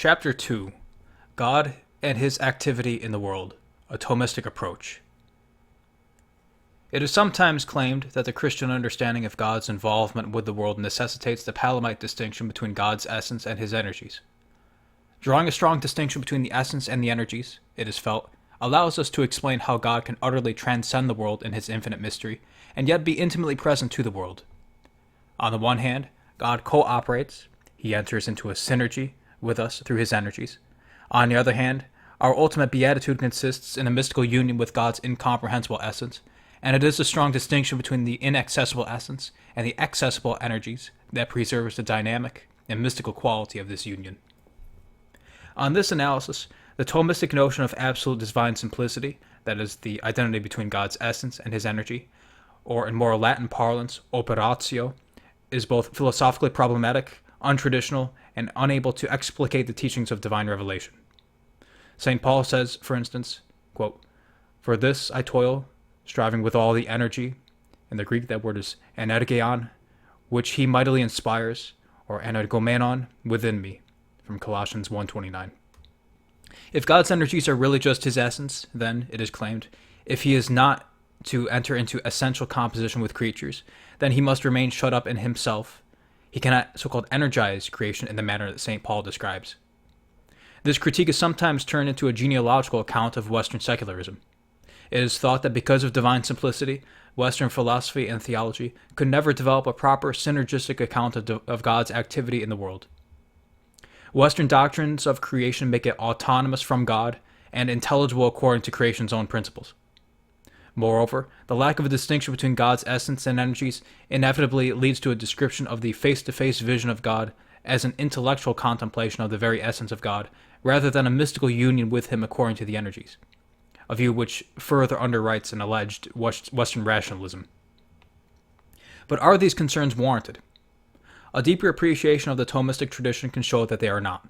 Chapter 2. God and His Activity in the World, a Thomistic Approach. It is sometimes claimed that the Christian understanding of God's involvement with the world necessitates the Palamite distinction between God's essence and His energies. Drawing a strong distinction between the essence and the energies, it is felt, allows us to explain how God can utterly transcend the world in His infinite mystery, and yet be intimately present to the world. On the one hand, God cooperates, He enters into a synergy with us through His energies. On the other hand, our ultimate beatitude consists in a mystical union with God's incomprehensible essence, and it is a strong distinction between the inaccessible essence and the accessible energies that preserves the dynamic and mystical quality of this union. On this analysis, the Thomistic notion of absolute divine simplicity, that is, the identity between God's essence and His energy, or in more Latin parlance, operatio, is both philosophically problematic, untraditional, and unable to explicate the teachings of divine revelation. St. Paul says, for instance, quote, "For this I toil, striving with all the energy," in the Greek that word is energeon, "which He mightily inspires," or energomenon, "within me," from Colossians 1:29. If God's energies are really just His essence, then, it is claimed, if He is not to enter into essential composition with creatures, then He must remain shut up in Himself. He cannot so-called energize creation in the manner that St. Paul describes. This critique is sometimes turned into a genealogical account of Western secularism. It is thought that because of divine simplicity, Western philosophy and theology could never develop a proper synergistic account of God's activity in the world. Western doctrines of creation make it autonomous from God and intelligible according to creation's own principles. Moreover, the lack of a distinction between God's essence and energies inevitably leads to a description of the face-to-face vision of God as an intellectual contemplation of the very essence of God, rather than a mystical union with Him according to the energies, a view which further underwrites an alleged Western rationalism. But are these concerns warranted? A deeper appreciation of the Thomistic tradition can show that they are not.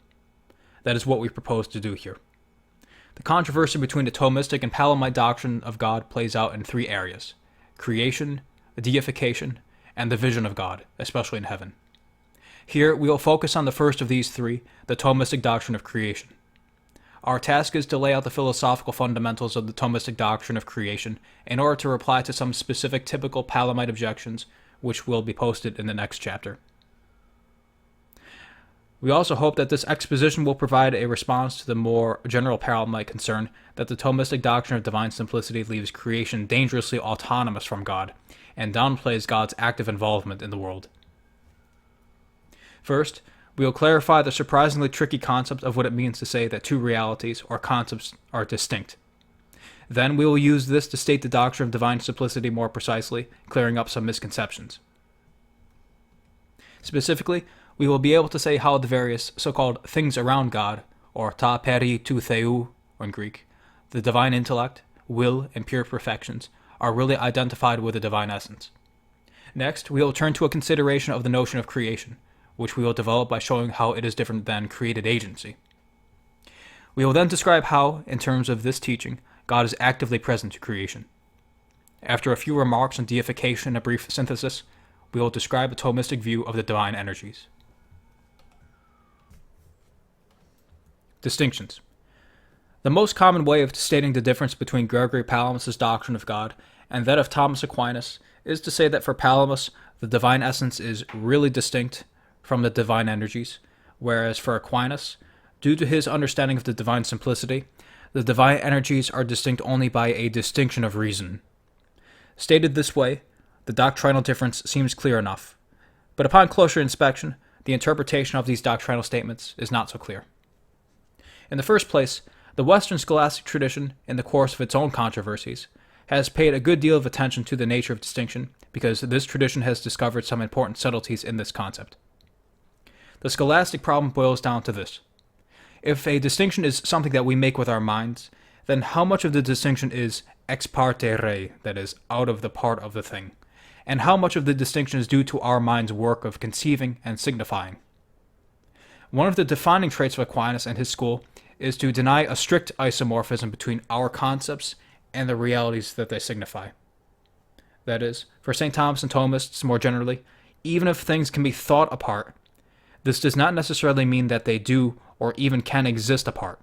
That is what we propose to do here. The controversy between the Thomistic and Palamite doctrine of God plays out in three areas: creation, deification, and the vision of God, especially in heaven. Here, we will focus on the first of these three, the Thomistic doctrine of creation. Our task is to lay out the philosophical fundamentals of the Thomistic doctrine of creation in order to reply to some specific typical Palamite objections, which will be posted in the next chapter. We also hope that this exposition will provide a response to the more general Palamite concern that the Thomistic doctrine of divine simplicity leaves creation dangerously autonomous from God, and downplays God's active involvement in the world. First, we will clarify the surprisingly tricky concept of what it means to say that two realities or concepts are distinct. Then we will use this to state the doctrine of divine simplicity more precisely, clearing up some misconceptions. Specifically, we will be able to say how the various so-called things around God, or ta peri tou theou, or in Greek, the divine intellect, will, and pure perfections, are really identified with the divine essence. Next, we will turn to a consideration of the notion of creation, which we will develop by showing how it is different than created agency. We will then describe how, in terms of this teaching, God is actively present to creation. After a few remarks on deification and a brief synthesis, we will describe a Thomistic view of the divine energies. Distinctions. The most common way of stating the difference between Gregory Palamas' doctrine of God and that of Thomas Aquinas is to say that for Palamas, the divine essence is really distinct from the divine energies, whereas for Aquinas, due to his understanding of the divine simplicity, the divine energies are distinct only by a distinction of reason. Stated this way, the doctrinal difference seems clear enough, but upon closer inspection, the interpretation of these doctrinal statements is not so clear. In the first place, the Western scholastic tradition, in the course of its own controversies, has paid a good deal of attention to the nature of distinction because this tradition has discovered some important subtleties in this concept. The scholastic problem boils down to this. If a distinction is something that we make with our minds, then how much of the distinction is ex parte re, that is, out of the part of the thing, and how much of the distinction is due to our mind's work of conceiving and signifying? One of the defining traits of Aquinas and his school is to deny a strict isomorphism between our concepts and the realities that they signify. That is, for St. Thomas and Thomists more generally, even if things can be thought apart, this does not necessarily mean that they do or even can exist apart.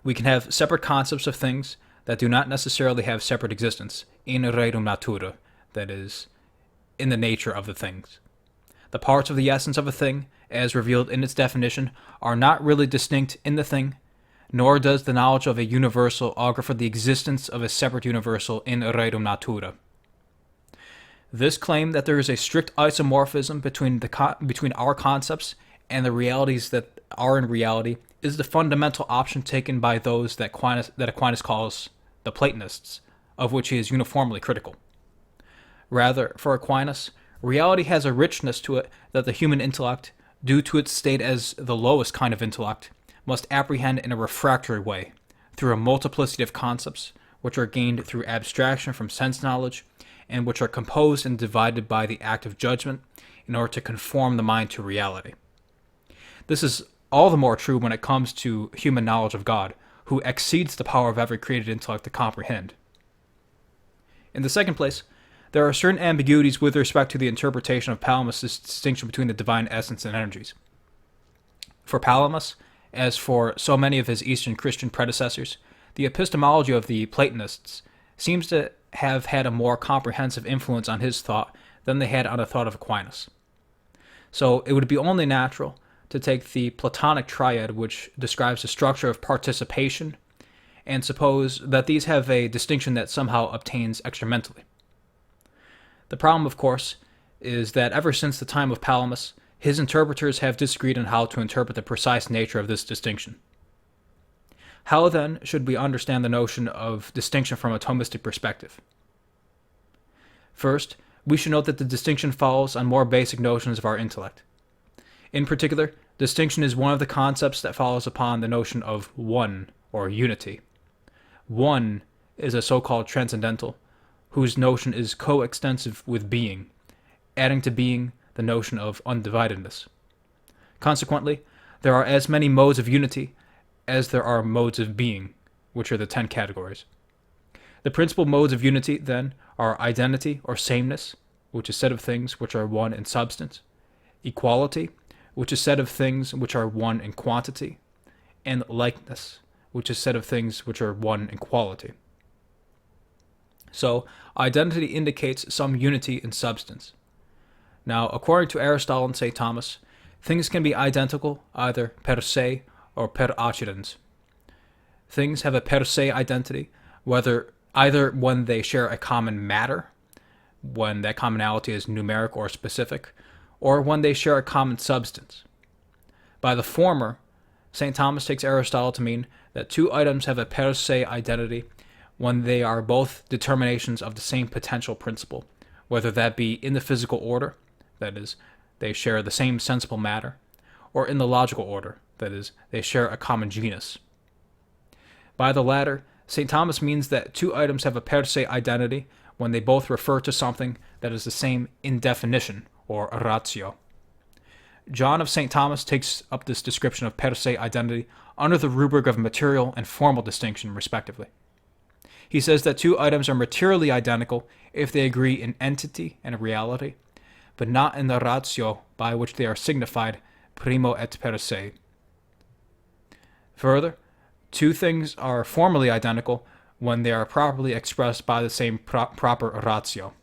We can have separate concepts of things that do not necessarily have separate existence, in rerum natura, that is, in the nature of the things. The parts of the essence of a thing, as revealed in its definition, are not really distinct in the thing, nor does the knowledge of a universal augur for the existence of a separate universal in rerum natura. This claim that there is a strict isomorphism between our concepts and the realities that are in reality is the fundamental option taken by those that Aquinas calls the Platonists, of which he is uniformly critical. Rather, for Aquinas, reality has a richness to it that the human intellect, due to its state as the lowest kind of intellect, must apprehend in a refractory way, through a multiplicity of concepts, which are gained through abstraction from sense knowledge, and which are composed and divided by the act of judgment in order to conform the mind to reality. This is all the more true when it comes to human knowledge of God, who exceeds the power of every created intellect to comprehend. In the second place, there are certain ambiguities with respect to the interpretation of Palamas' distinction between the divine essence and energies. For Palamas, as for so many of his Eastern Christian predecessors, the epistemology of the Platonists seems to have had a more comprehensive influence on his thought than they had on the thought of Aquinas. So it would be only natural to take the Platonic triad, which describes the structure of participation, and suppose that these have a distinction that somehow obtains extramentally. The problem, of course, is that ever since the time of Palamas, his interpreters have disagreed on how to interpret the precise nature of this distinction. How, then, should we understand the notion of distinction from a Thomistic perspective? First, we should note that the distinction follows on more basic notions of our intellect. In particular, distinction is one of the concepts that follows upon the notion of one, or unity. One is a so-called transcendental, whose notion is coextensive with being, adding to being the notion of undividedness. Consequently, there are as many modes of unity as there are modes of being, which are the 10 categories. The principal modes of unity, then, are identity or sameness, which is said of things which are one in substance, equality, which is said of things which are one in quantity, and likeness, which is said of things which are one in quality. So, identity indicates some unity in substance. Now, according to Aristotle and St. Thomas, things can be identical either per se or per accidens. Things have a per se identity, either when they share a common matter, when that commonality is numeric or specific, or when they share a common substance. By the former, St. Thomas takes Aristotle to mean that two items have a per se identity when they are both determinations of the same potential principle, whether that be in the physical order, that is, they share the same sensible matter, or in the logical order, that is, they share a common genus. By the latter, St. Thomas means that two items have a per se identity when they both refer to something that is the same in definition, or ratio. John of St. Thomas takes up this description of per se identity under the rubric of material and formal distinction, respectively. He says that two items are materially identical if they agree in entity and reality, but not in the ratio by which they are signified primo et per se. Further, two things are formally identical when they are properly expressed by the same proper ratio.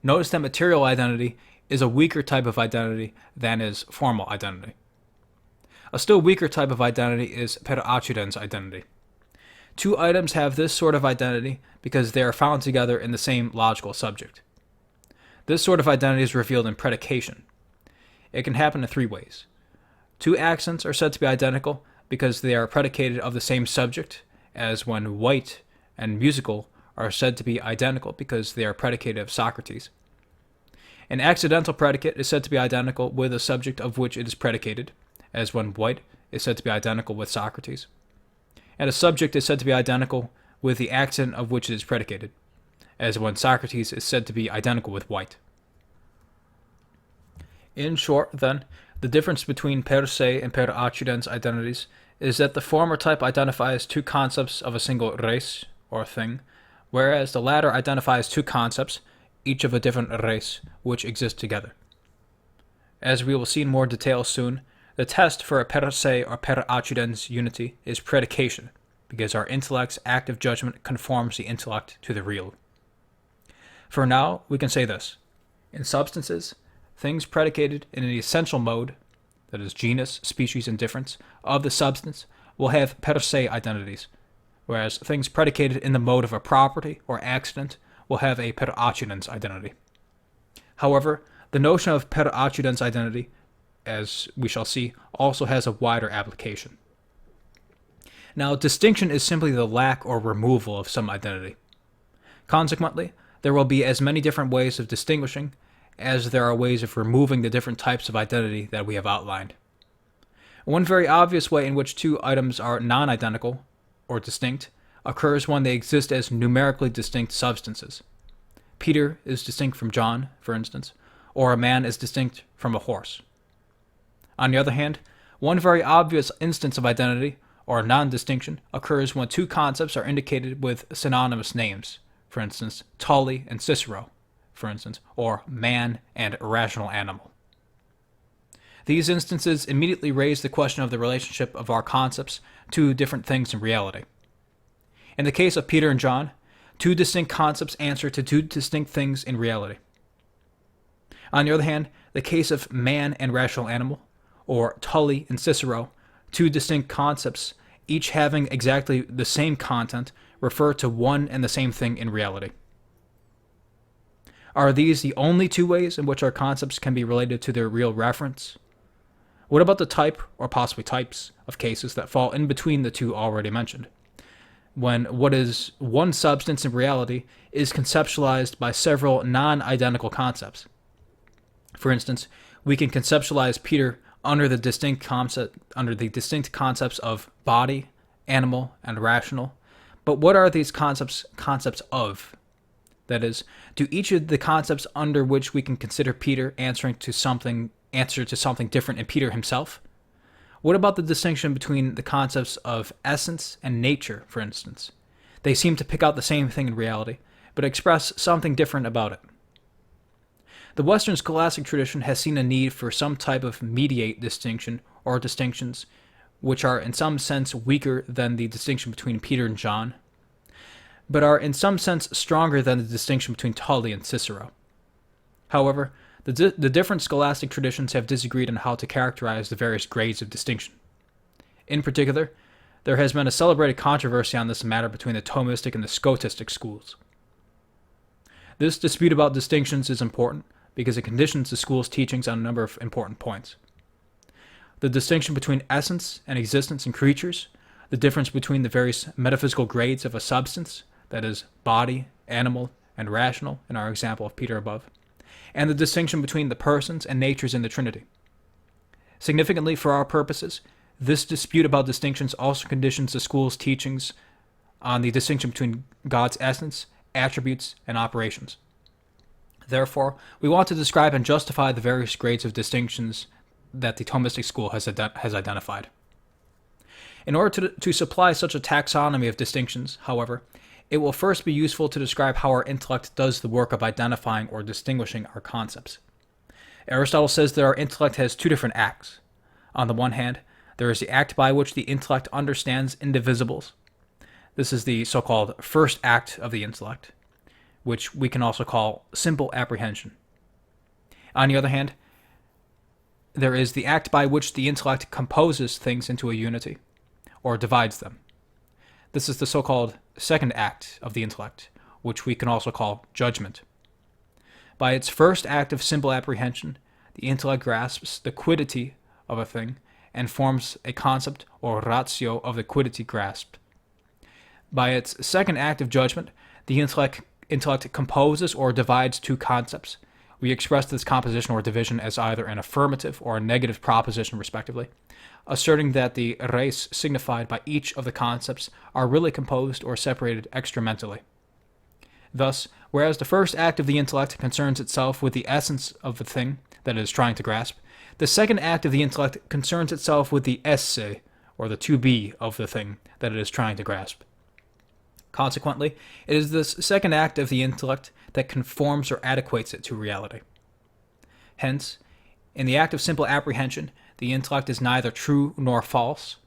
Notice that material identity is a weaker type of identity than is formal identity. A still weaker type of identity is per accidens identity. Two items have this sort of identity because they are found together in the same logical subject. This sort of identity is revealed in predication. It can happen in three ways. Two accents are said to be identical because they are predicated of the same subject, as when white and musical are said to be identical because they are predicated of Socrates. An accidental predicate is said to be identical with a subject of which it is predicated, as when white is said to be identical with Socrates. And a subject is said to be identical with the accident of which it is predicated, as when Socrates is said to be identical with white. In short, then, the difference between per se and per accidens identities is that the former type identifies two concepts of a single res, or thing, whereas the latter identifies two concepts, each of a different res, which exist together. As we will see in more detail soon, The test for a per se or per accidens unity is predication, because our intellect's active judgment conforms the intellect to the real. For now, we can say this. In substances, things predicated in an essential mode, that is genus, species, and difference, of the substance will have per se identities, whereas things predicated in the mode of a property or accident will have a per accidens identity. However, the notion of per accidens identity, as we shall see, also has a wider application. Now, distinction is simply the lack or removal of some identity. Consequently, there will be as many different ways of distinguishing as there are ways of removing the different types of identity that we have outlined. One very obvious way in which two items are non-identical, or distinct, occurs when they exist as numerically distinct substances. Peter is distinct from John, for instance, or a man is distinct from a horse. On the other hand, one very obvious instance of identity, or non-distinction, occurs when two concepts are indicated with synonymous names, for instance, Tully and Cicero, for instance, or man and irrational animal. These instances immediately raise the question of the relationship of our concepts to different things in reality. In the case of Peter and John, two distinct concepts answer to two distinct things in reality. On the other hand, the case of man and rational animal, or Tully and Cicero, two distinct concepts, each having exactly the same content, refer to one and the same thing in reality. Are these the only two ways in which our concepts can be related to their real reference? What about the type, or possibly types, of cases that fall in between the two already mentioned, when what is one substance in reality is conceptualized by several non-identical concepts? For instance, we can conceptualize Peter under the distinct concepts of body, animal, and rational. But what are these concepts of? That is, do each of the concepts under which we can consider Peter answer to something different in Peter himself? What about the distinction between the concepts of essence and nature, for instance? They seem to pick out the same thing in reality, but express something different about it. The Western scholastic tradition has seen a need for some type of mediate distinction or distinctions, which are in some sense weaker than the distinction between Peter and John, but are in some sense stronger than the distinction between Tully and Cicero. However, the different scholastic traditions have disagreed on how to characterize the various grades of distinction. In particular, there has been a celebrated controversy on this matter between the Thomistic and the Scholastic schools. This dispute about distinctions is important because it conditions the school's teachings on a number of important points. The distinction between essence and existence in creatures, the difference between the various metaphysical grades of a substance, that is, body, animal, and rational, in our example of Peter above, and the distinction between the persons and natures in the Trinity. Significantly for our purposes, this dispute about distinctions also conditions the school's teachings on the distinction between God's essence, attributes, and operations. Therefore, we want to describe and justify the various grades of distinctions that the Thomistic school has identified. In order to supply such a taxonomy of distinctions, however, it will first be useful to describe how our intellect does the work of identifying or distinguishing our concepts. Aristotle says that our intellect has two different acts. On the one hand, there is the act by which the intellect understands indivisibles. This is the so-called first act of the intellect, which we can also call simple apprehension. On the other hand, there is the act by which the intellect composes things into a unity, or divides them. This is the so-called second act of the intellect, which we can also call judgment. By its first act of simple apprehension, the intellect grasps the quiddity of a thing and forms a concept or ratio of the quiddity grasped. By its second act of judgment, the intellect composes or divides two concepts. We express this composition or division as either an affirmative or a negative proposition, respectively, asserting that the res signified by each of the concepts are really composed or separated extramentally. Thus, whereas the first act of the intellect concerns itself with the essence of the thing that it is trying to grasp, the second act of the intellect concerns itself with the esse, or the to be, of the thing that it is trying to grasp. Consequently, it is this second act of the intellect that conforms or adequates it to reality. Hence, in the act of simple apprehension, the intellect is neither true nor false,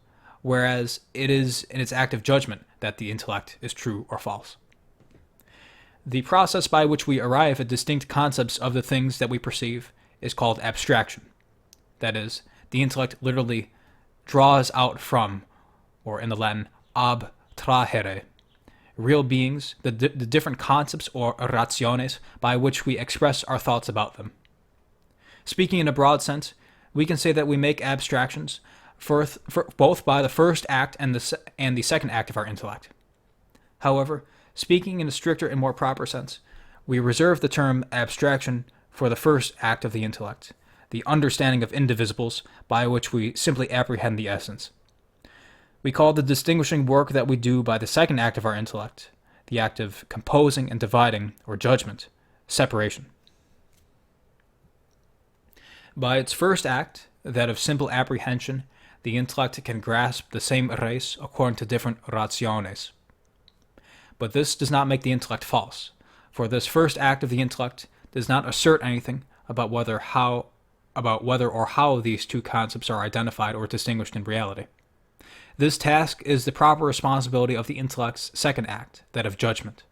whereas it is in its act of judgment that the intellect is true or false. The process by which we arrive at distinct concepts of the things that we perceive is called abstraction. That is, the intellect literally draws out from, or in the Latin, abtrahere, real beings, the different concepts or rationes by which we express our thoughts about them. Speaking in a broad sense, we can say that we make abstractions for both by the first act and the second act of our intellect. However, speaking in a stricter and more proper sense, we reserve the term abstraction for the first act of the intellect, the understanding of indivisibles by which we simply apprehend the essence. We call the distinguishing work that we do by the second act of our intellect, the act of composing and dividing, or judgment, separation. By its first act, that of simple apprehension, the intellect can grasp the same res according to different rationes. But this does not make the intellect false, for this first act of the intellect does not assert anything about whether or how these two concepts are identified or distinguished in reality. This task is the proper responsibility of the intellect's second act, that of judgment.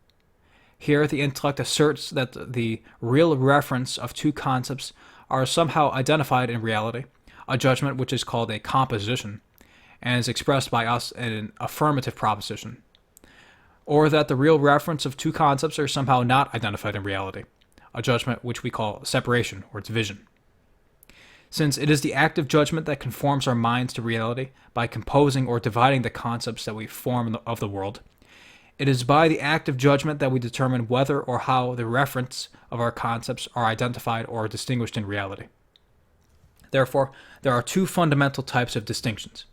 Here, the intellect asserts that the real reference of two concepts are somehow identified in reality, a judgment which is called a composition, and is expressed by us in an affirmative proposition, or that the real reference of two concepts are somehow not identified in reality, a judgment which we call separation or division. Since it is the act of judgment that conforms our minds to reality by composing or dividing the concepts that we form of the world, it is by the act of judgment that we determine whether or how the reference of our concepts are identified or distinguished in reality. Therefore, there are two fundamental types of distinctions: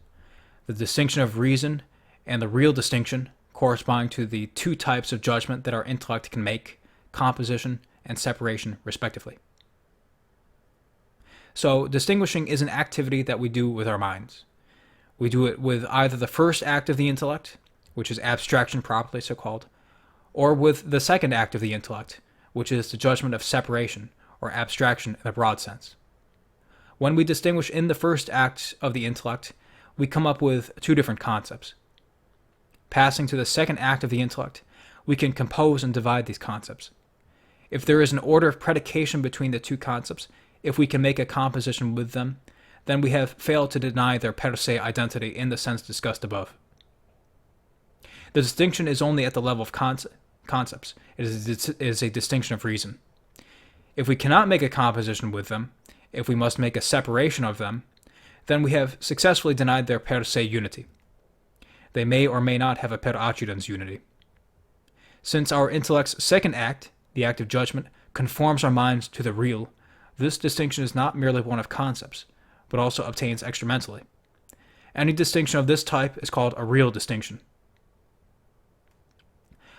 the distinction of reason and the real distinction, corresponding to the two types of judgment that our intellect can make, composition and separation, respectively. So, distinguishing is an activity that we do with our minds. We do it with either the first act of the intellect, which is abstraction properly so called, or with the second act of the intellect, which is the judgment of separation, or abstraction in a broad sense. When we distinguish in the first act of the intellect, we come up with two different concepts. Passing to the second act of the intellect, we can compose and divide these concepts. If there is an order of predication between the two concepts, if we can make a composition with them, then we have failed to deny their per se identity in the sense discussed above. The distinction is only at the level of concepts. It is a distinction of reason. If we cannot make a composition with them, if we must make a separation of them, then we have successfully denied their per se unity. They may or may not have a per accidens unity. Since our intellect's second act, the act of judgment, conforms our minds to the real, this distinction is not merely one of concepts, but also obtains extramentally. Any distinction of this type is called a real distinction.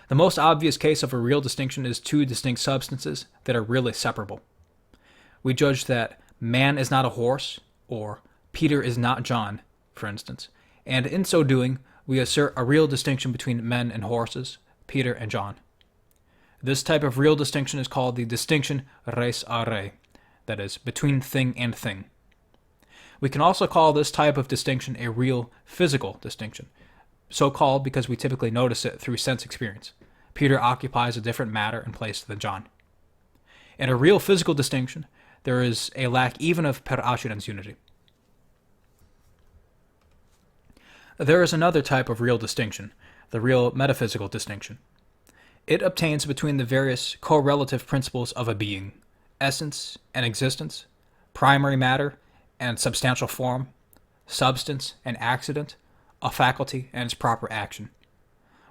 The most obvious case of a real distinction is two distinct substances that are really separable. We judge that man is not a horse, or Peter is not John, for instance, and in so doing, we assert a real distinction between men and horses, Peter and John. This type of real distinction is called the distinction res a re, that is, between thing and thing. We can also call this type of distinction a real physical distinction, so called because we typically notice it through sense experience. Peter occupies a different matter and place than John. In a real physical distinction, there is a lack even of per accidens unity. There is another type of real distinction, the real metaphysical distinction. It obtains between the various correlative principles of a being, essence and existence, primary matter and substantial form, substance and accident, a faculty and its proper action.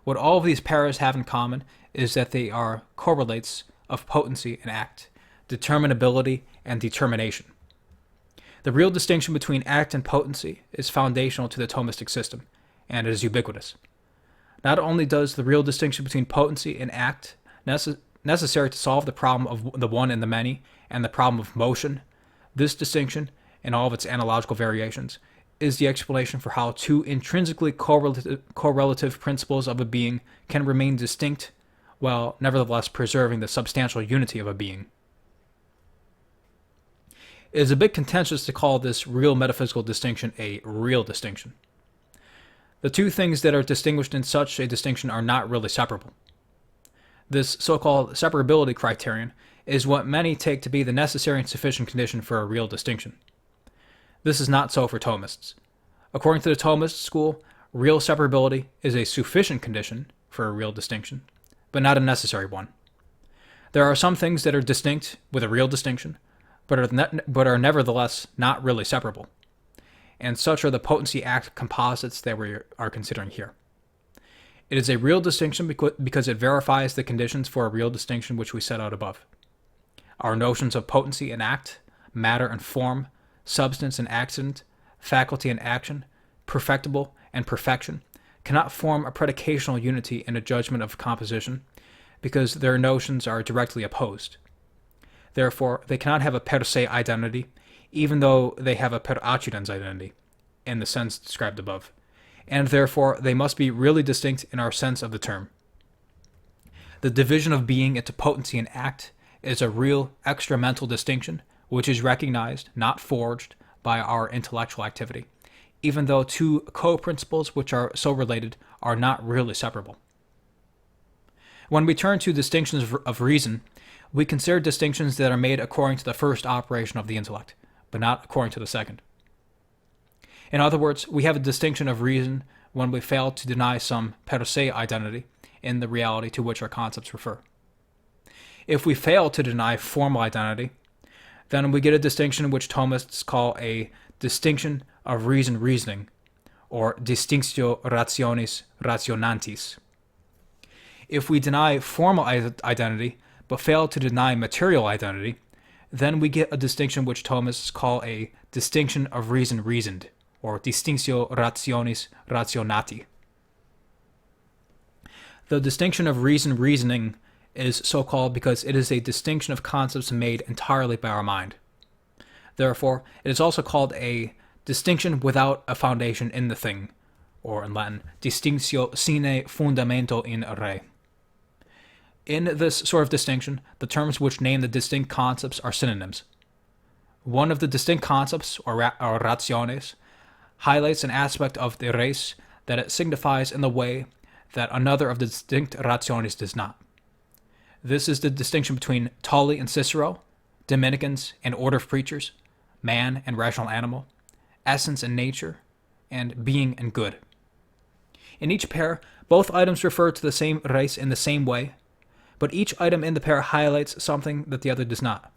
What all of these pairs have in common is that they are correlates of potency and act, determinability and determination. The real distinction between act and potency is foundational to the Thomistic system, and it is ubiquitous. Not only does the real distinction between potency and act necessary to solve the problem of the one and the many, and the problem of motion, this distinction, in all of its analogical variations, is the explanation for how two intrinsically correlative principles of a being can remain distinct while nevertheless preserving the substantial unity of a being. It is a bit contentious to call this real metaphysical distinction a real distinction. The two things that are distinguished in such a distinction are not really separable. This so-called separability criterion is what many take to be the necessary and sufficient condition for a real distinction. This is not so for Thomists. According to the Thomist school, real separability is a sufficient condition for a real distinction, but not a necessary one. There are some things that are distinct with a real distinction, but are nevertheless not really separable, and such are the potency act composites that we are considering here. It is a real distinction because it verifies the conditions for a real distinction which we set out above. Our notions of potency and act, matter and form, substance and accident, faculty and action, perfectible and perfection cannot form a predicational unity in a judgment of composition because their notions are directly opposed. Therefore, they cannot have a per se identity, even though they have a per accidens identity, in the sense described above, and therefore they must be really distinct in our sense of the term. The division of being into potency and act is a real extra-mental distinction, which is recognized, not forged, by our intellectual activity, even though two co-principles which are so related are not really separable. When we turn to distinctions of reason, we consider distinctions that are made according to the first operation of the intellect, but not according to the second. In other words, we have a distinction of reason when we fail to deny some per se identity in the reality to which our concepts refer. If we fail to deny formal identity, then we get a distinction which Thomists call a distinction of reasoning, or distinctio rationis rationantis. If we deny formal identity, but fail to deny material identity, then we get a distinction which Thomists call a distinction of reasoned, or distinctio rationis rationati. The distinction of reasoning is so called because it is a distinction of concepts made entirely by our mind. Therefore, it is also called a distinction without a foundation in the thing, or in Latin, distinctio sine fundamento in re. In this sort of distinction, the terms which name the distinct concepts are synonyms. One of the distinct concepts, or rationes, highlights an aspect of the res that it signifies in the way that another of the distinct rationes does not. This is the distinction between Tully and Cicero, Dominicans and order of preachers, man and rational animal, essence and nature, and being and good. In each pair, both items refer to the same res in the same way, but each item in the pair highlights something that the other does not.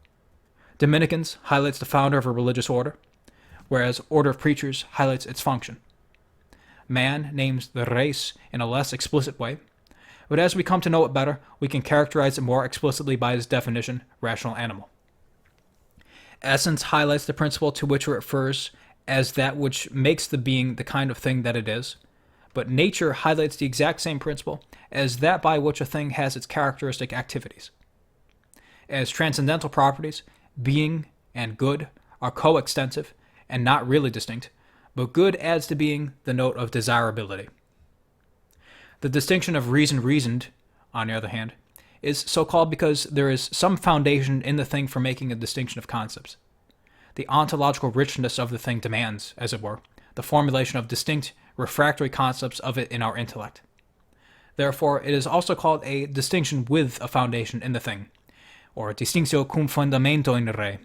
Dominicans highlights the founder of a religious order, whereas order of preachers highlights its function. Man names the res in a less explicit way, but as we come to know it better, we can characterize it more explicitly by its definition, rational animal. Essence highlights the principle to which it refers as that which makes the being the kind of thing that it is, but nature highlights the exact same principle as that by which a thing has its characteristic activities. As transcendental properties, being and good are coextensive and not really distinct, but good adds to being the note of desirability. The distinction of reasoned, on the other hand, is so called because there is some foundation in the thing for making a distinction of concepts. The ontological richness of the thing demands, as it were, the formulation of distinct, refractory concepts of it in our intellect. Therefore, it is also called a distinction with a foundation in the thing, or distinctio cum fundamento in re,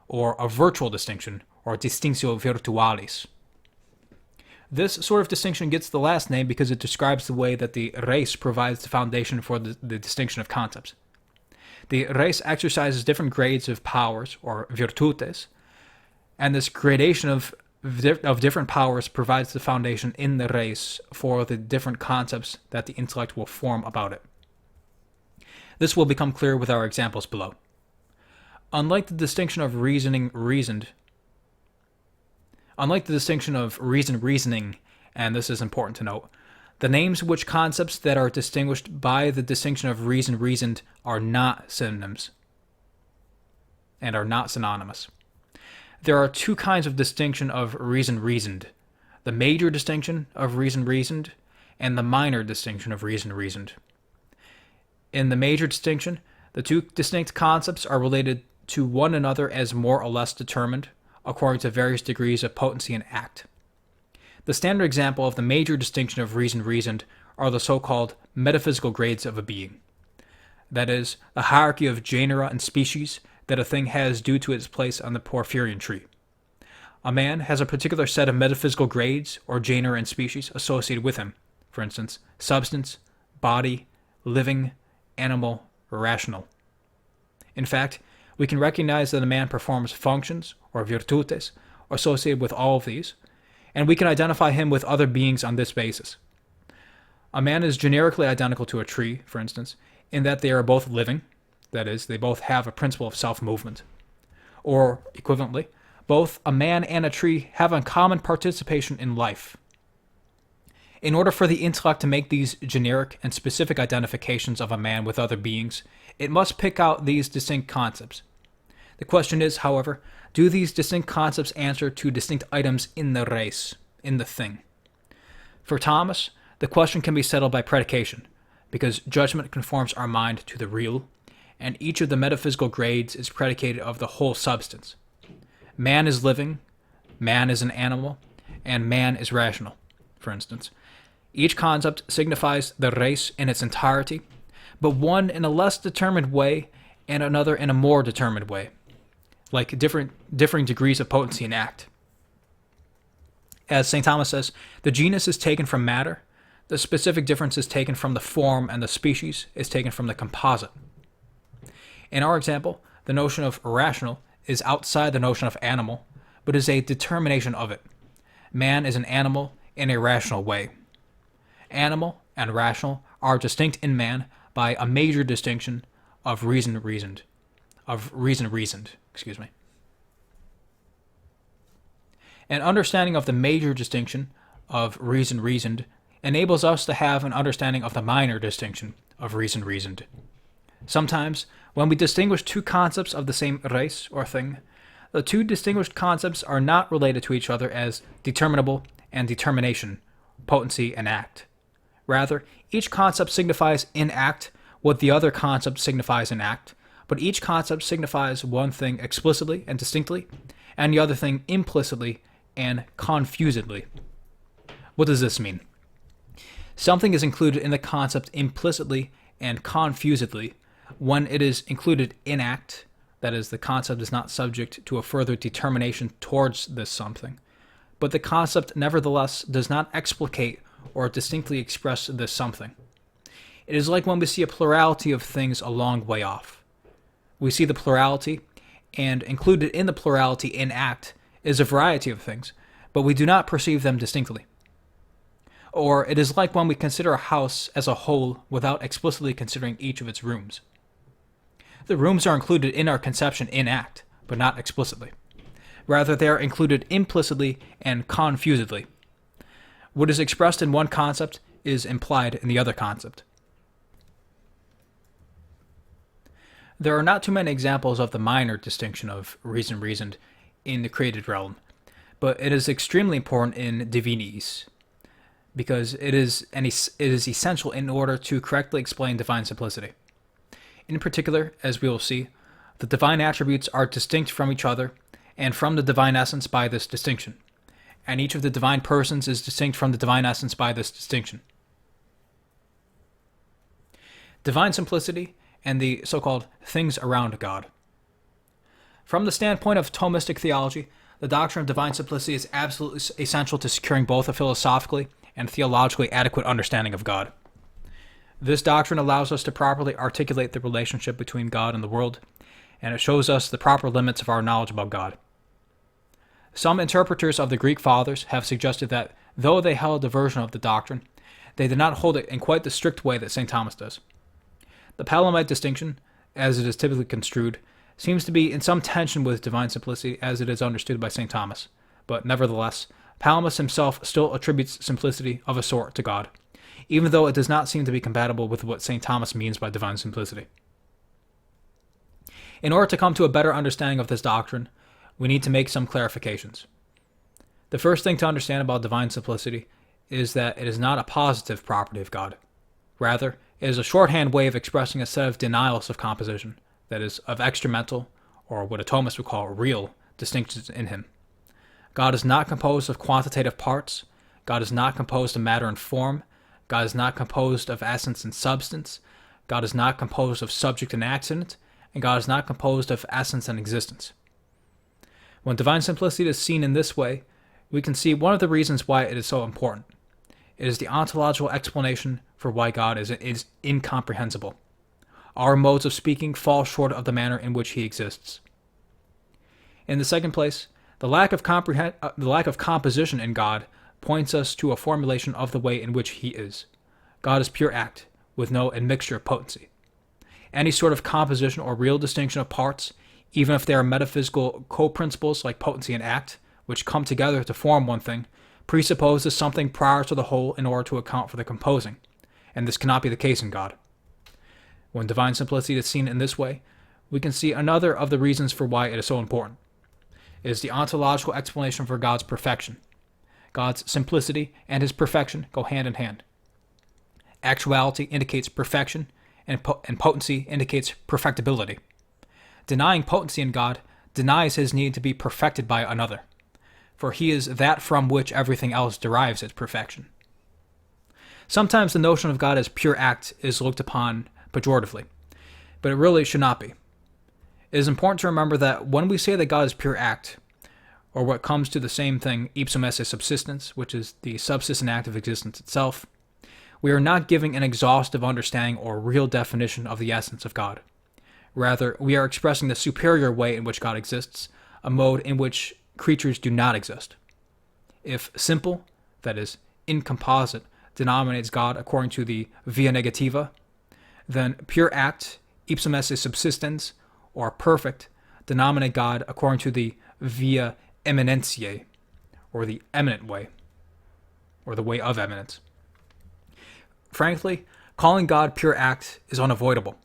or a virtual distinction, or distinctio virtualis. This sort of distinction gets the last name because it describes the way that the res provides the foundation for the distinction of concepts. The res exercises different grades of powers, or virtutes, and this gradation of different powers provides the foundation in the res for the different concepts that the intellect will form about it. This will become clear with our examples below. Unlike the distinction of reasoning, and this is important to note, the names which concepts that are distinguished by the distinction of reasoned are not synonyms and are not synonymous. There are two kinds of distinction of reasoned, the major distinction of reasoned and the minor distinction of reasoned. In the major distinction, the two distinct concepts are related to one another as more or less determined, according to various degrees of potency and act. The standard example of the major distinction of reason-reasoned are the so-called metaphysical grades of a being. That is, the hierarchy of genera and species that a thing has due to its place on the Porphyrian tree. A man has a particular set of metaphysical grades or genera and species associated with him, for instance, substance, body, living, animal, rational. In fact, we can recognize that a man performs functions, or virtutes, associated with all of these, and we can identify him with other beings on this basis. A man is generically identical to a tree, for instance, in that they are both living, that is, they both have a principle of self-movement. Or, equivalently, both a man and a tree have a common participation in life. In order for the intellect to make these generic and specific identifications of a man with other beings, it must pick out these distinct concepts. The question is, however, do these distinct concepts answer to distinct items in the res, in the thing? For Thomas, the question can be settled by predication, because judgment conforms our mind to the real, and each of the metaphysical grades is predicated of the whole substance. Man is living, man is an animal, and man is rational, for instance. Each concept signifies the res in its entirety, but one in a less determined way and another in a more determined way, like differing degrees of potency and act. As St. Thomas says, the genus is taken from matter, the specific difference is taken from the form, and the species is taken from the composite. In our example, the notion of rational is outside the notion of animal, but is a determination of it. Man is an animal in a rational way. Animal and rational are distinct in man by a major distinction of reason-reasoned. An understanding of the major distinction of reason-reasoned enables us to have an understanding of the minor distinction of reason-reasoned. Sometimes, when we distinguish two concepts of the same res or thing, the two distinguished concepts are not related to each other as determinable and determination, potency and act. Rather, each concept signifies in act what the other concept signifies in act, but each concept signifies one thing explicitly and distinctly, and the other thing implicitly and confusedly. What does this mean? Something is included in the concept implicitly and confusedly when it is included in act, that is, the concept is not subject to a further determination towards this something, but the concept nevertheless does not explicate or distinctly express this something. It is like when we see a plurality of things a long way off. We see the plurality, and included in the plurality in act is a variety of things, but we do not perceive them distinctly. Or it is like when we consider a house as a whole without explicitly considering each of its rooms. The rooms are included in our conception in act, but not explicitly. Rather, they are included implicitly and confusedly. What is expressed in one concept is implied in the other concept. There are not too many examples of the minor distinction of reason-reasoned in the created realm, but it is extremely important in divinities, because it is essential in order to correctly explain divine simplicity. In particular, as we will see, the divine attributes are distinct from each other and from the divine essence by this distinction, and each of the divine persons is distinct from the divine essence by this distinction. Divine simplicity and the so-called things around God. From the standpoint of Thomistic theology, the doctrine of divine simplicity is absolutely essential to securing both a philosophically and theologically adequate understanding of God. This doctrine allows us to properly articulate the relationship between God and the world, and it shows us the proper limits of our knowledge about God. Some interpreters of the Greek Fathers have suggested that, though they held a version of the doctrine, they did not hold it in quite the strict way that St. Thomas does. The Palamite distinction, as it is typically construed, seems to be in some tension with divine simplicity as it is understood by St. Thomas, but nevertheless, Palamas himself still attributes simplicity of a sort to God, even though it does not seem to be compatible with what St. Thomas means by divine simplicity. In order to come to a better understanding of this doctrine, we need to make some clarifications. The first thing to understand about divine simplicity is that it is not a positive property of God. Rather, it is a shorthand way of expressing a set of denials of composition, that is, of extramental or what Thomists would call real, distinctions in him. God is not composed of quantitative parts. God is not composed of matter and form. God is not composed of essence and substance. God is not composed of subject and accident. And God is not composed of essence and existence. When divine simplicity is seen in this way, we can see one of the reasons why it is so important. It is the ontological explanation for why God is incomprehensible. Our modes of speaking fall short of the manner in which he exists. In the second place, the lack of composition in God points us to a formulation of the way in which he is. God is pure act, with no admixture of potency. Any sort of composition or real distinction of parts, even if they are metaphysical co-principles like potency and act, which come together to form one thing, presupposes something prior to the whole in order to account for the composing, and this cannot be the case in God. When divine simplicity is seen in this way, we can see another of the reasons for why it is so important. It is the ontological explanation for God's perfection. God's simplicity and his perfection go hand in hand. Actuality indicates perfection, and potency indicates perfectibility. Denying potency in God denies his need to be perfected by another, for he is that from which everything else derives its perfection. Sometimes the notion of God as pure act is looked upon pejoratively, but it really should not be. It is important to remember that when we say that God is pure act, or what comes to the same thing, ipsum esse subsistence, which is the subsistent act of existence itself, we are not giving an exhaustive understanding or real definition of the essence of God. Rather, we are expressing the superior way in which God exists, a mode in which creatures do not exist. If simple, that is, incomposite, denominates God according to the via negativa, then pure act, ipsum esse subsistens, or perfect, denominate God according to the via eminentiae, or the eminent way, or the way of eminence. Frankly, calling God pure act is unavoidable.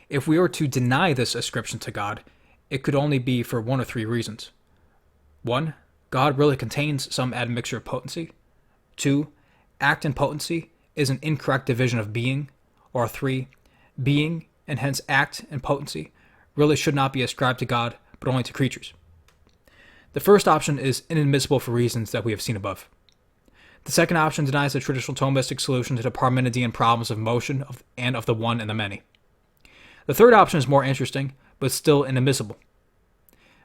If we were to deny this ascription to God, it could only be for one of three reasons. 1. God really contains some admixture of potency. 2. Act and potency is an incorrect division of being. Or 3. Being, and hence act and potency, really should not be ascribed to God, but only to creatures. The first option is inadmissible for reasons that we have seen above. The second option denies the traditional Thomistic solution to the Parmenidean problems of motion and of the one and the many. The third option is more interesting, but still inadmissible.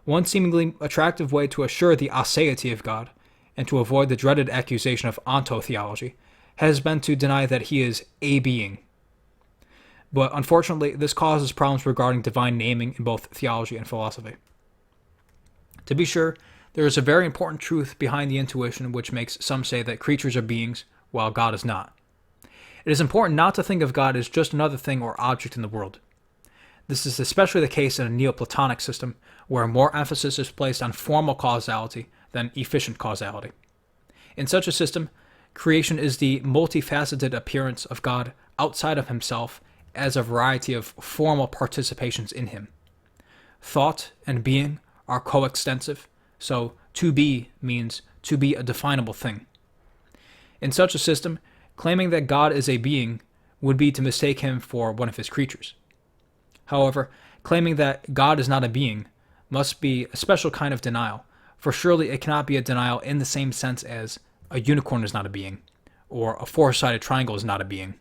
One seemingly attractive way to assure the aseity of God, and to avoid the dreaded accusation of ontotheology, has been to deny that he is a being. But unfortunately, this causes problems regarding divine naming in both theology and philosophy. To be sure, there is a very important truth behind the intuition which makes some say that creatures are beings, while God is not. It is important not to think of God as just another thing or object in the world. This is especially the case in a Neoplatonic system, where more emphasis is placed on formal causality than efficient causality. In such a system, creation is the multifaceted appearance of God outside of himself as a variety of formal participations in him. Thought and being are coextensive, so to be means to be a definable thing. In such a system, claiming that God is a being would be to mistake him for one of his creatures. However, claiming that God is not a being must be a special kind of denial, for surely it cannot be a denial in the same sense as a unicorn is not a being, or a four-sided triangle is not a being.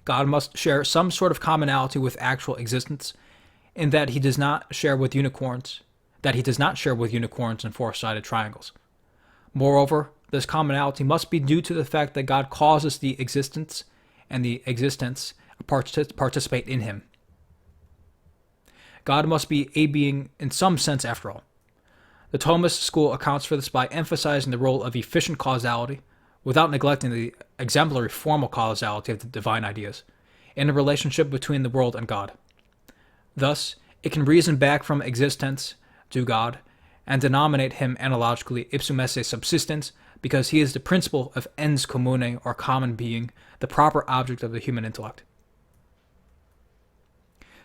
God must share some sort of commonality with actual existence, in that he does not share with unicorns and four-sided triangles. Moreover, this commonality must be due to the fact that God causes the existence, and the existence participate in him. God must be a being in some sense after all. The Thomist school accounts for this by emphasizing the role of efficient causality, without neglecting the exemplary formal causality of the divine ideas, in the relationship between the world and God. Thus, it can reason back from existence to God, and denominate him analogically ipsum esse subsistens, because he is the principle of ens commune, or common being, the proper object of the human intellect.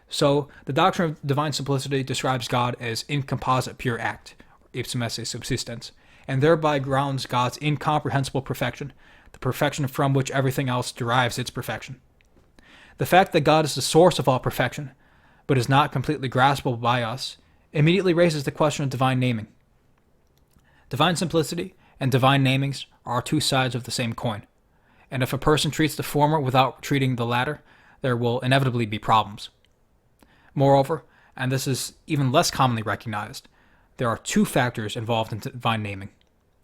So, the doctrine of divine simplicity describes God as incomposite pure act, ipsum esse subsistens, and thereby grounds God's incomprehensible perfection, the perfection from which everything else derives its perfection. The fact that God is the source of all perfection but is not completely graspable by us, immediately raises the question of divine naming. Divine simplicity and divine namings are two sides of the same coin, and if a person treats the former without treating the latter, there will inevitably be problems. Moreover, and this is even less commonly recognized, there are two factors involved in divine naming.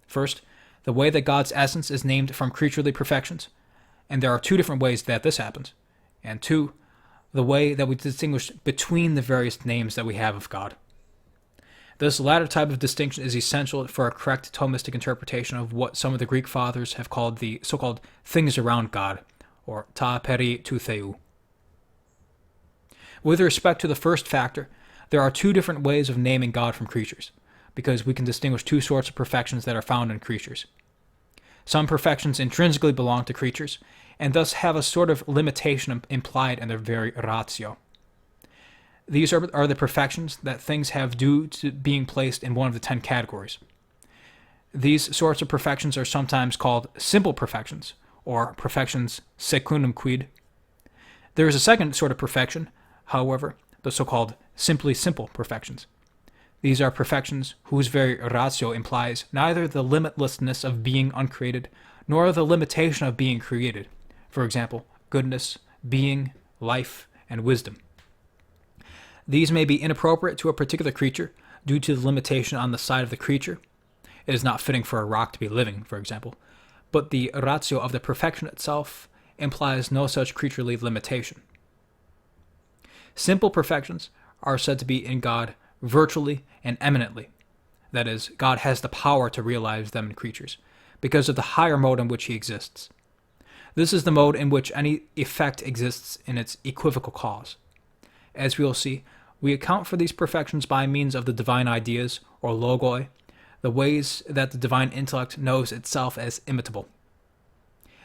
First, the way that God's essence is named from creaturely perfections, and there are two different ways that this happens. And two, the way that we distinguish between the various names that we have of God. This latter type of distinction is essential for a correct Thomistic interpretation of what some of the Greek fathers have called the so-called things around God, or ta peri tou theou. With respect to the first factor, there are two different ways of naming God from creatures, because we can distinguish two sorts of perfections that are found in creatures. Some perfections intrinsically belong to creatures, and thus have a sort of limitation implied in their very ratio. These are the perfections that things have due to being placed in one of the 10 categories. These sorts of perfections are sometimes called simple perfections, or perfections secundum quid. There is a second sort of perfection, however, the so-called simply simple perfections. These are perfections whose very ratio implies neither the limitlessness of being uncreated, nor the limitation of being created. For example, goodness, being, life, and wisdom. These may be inappropriate to a particular creature due to the limitation on the side of the creature. It is not fitting for a rock to be living, for example, but the ratio of the perfection itself implies no such creaturely limitation. Simple perfections are said to be in God virtually and eminently. That is, God has the power to realize them in creatures, because of the higher mode in which he exists. This is the mode in which any effect exists in its equivocal cause. As we will see, we account for these perfections by means of the divine ideas, or logoi, the ways that the divine intellect knows itself as imitable.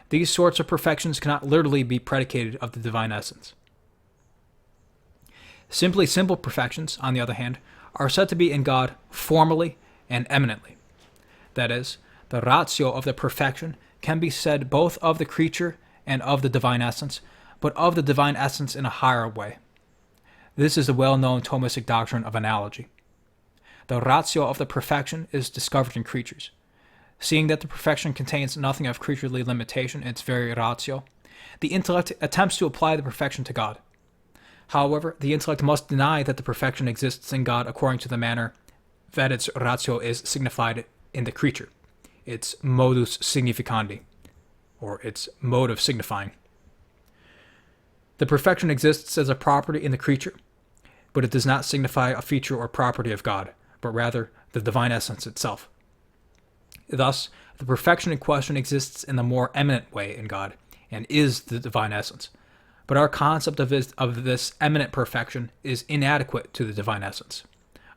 These sorts of perfections cannot literally be predicated of the divine essence. Simply simple perfections, on the other hand, are said to be in God formally and eminently. That is, the ratio of the perfection can be said both of the creature and of the divine essence, but of the divine essence in a higher way. This is the well-known Thomistic doctrine of analogy. The ratio of the perfection is discovered in creatures. Seeing that the perfection contains nothing of creaturely limitation in its very ratio, the intellect attempts to apply the perfection to God. However, the intellect must deny that the perfection exists in God according to the manner that its ratio is signified in the creature, its modus significandi, or its mode of signifying. The perfection exists as a property in the creature, but it does not signify a feature or property of God, but rather the divine essence itself. Thus, the perfection in question exists in the more eminent way in God, and is the divine essence. But our concept of this eminent perfection is inadequate to the divine essence,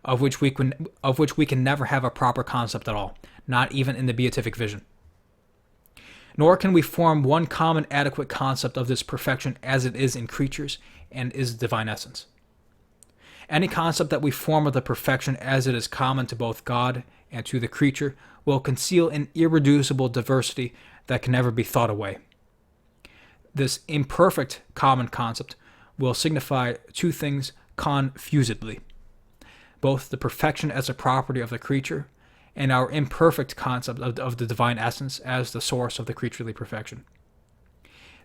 of which we can never have a proper concept at all, not even in the beatific vision. Nor can we form one common adequate concept of this perfection as it is in creatures and is the divine essence. Any concept that we form of the perfection as it is common to both God and to the creature will conceal an irreducible diversity that can never be thought away. This imperfect common concept will signify two things confusedly, both the perfection as a property of the creature and our imperfect concept of the divine essence as the source of the creaturely perfection.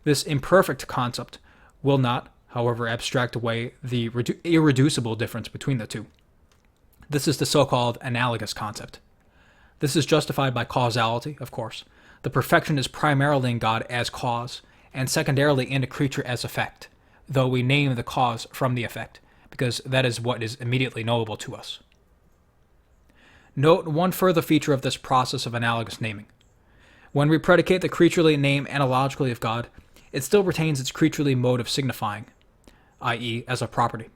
This imperfect concept will not, however, abstract away the irreducible difference between the two. This is the so-called analogous concept. This is justified by causality, of course. The perfection is primarily in God as cause, and secondarily in a creature as effect, though we name the cause from the effect, because that is what is immediately knowable to us. Note one further feature of this process of analogous naming. When we predicate the creaturely name analogically of God, it still retains its creaturely mode of signifying, i.e., as a property.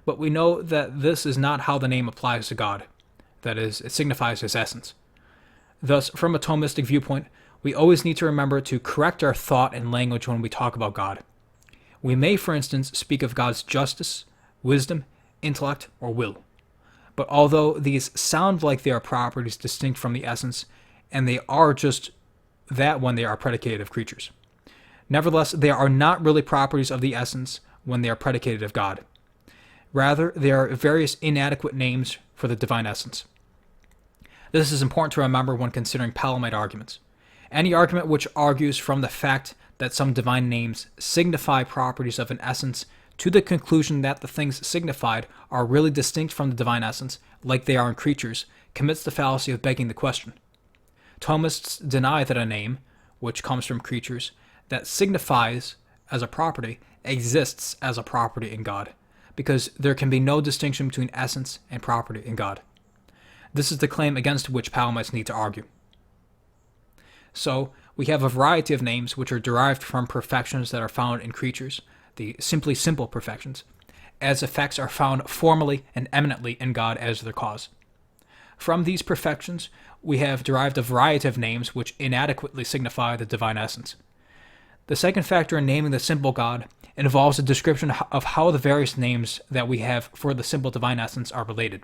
But we know that this is not how the name applies to God, that is, it signifies his essence. Thus, from a Thomistic viewpoint, we always need to remember to correct our thought and language when we talk about God. We may, for instance, speak of God's justice, wisdom, intellect, or will. But although these sound like they are properties distinct from the essence, and they are just that when they are predicated of creatures, nevertheless, they are not really properties of the essence when they are predicated of God. Rather, they are various inadequate names for the divine essence. This is important to remember when considering Palamite arguments. Any argument which argues from the fact that some divine names signify properties of an essence to the conclusion that the things signified are really distinct from the divine essence, like they are in creatures, commits the fallacy of begging the question. Thomists deny that a name, which comes from creatures, that signifies as a property, exists as a property in God, because there can be no distinction between essence and property in God. This is the claim against which Palamites need to argue. So, we have a variety of names which are derived from perfections that are found in creatures, the simply simple perfections, as effects are found formally and eminently in God as their cause. From these perfections, we have derived a variety of names which inadequately signify the divine essence. The second factor in naming the simple God involves a description of how the various names that we have for the simple divine essence are related.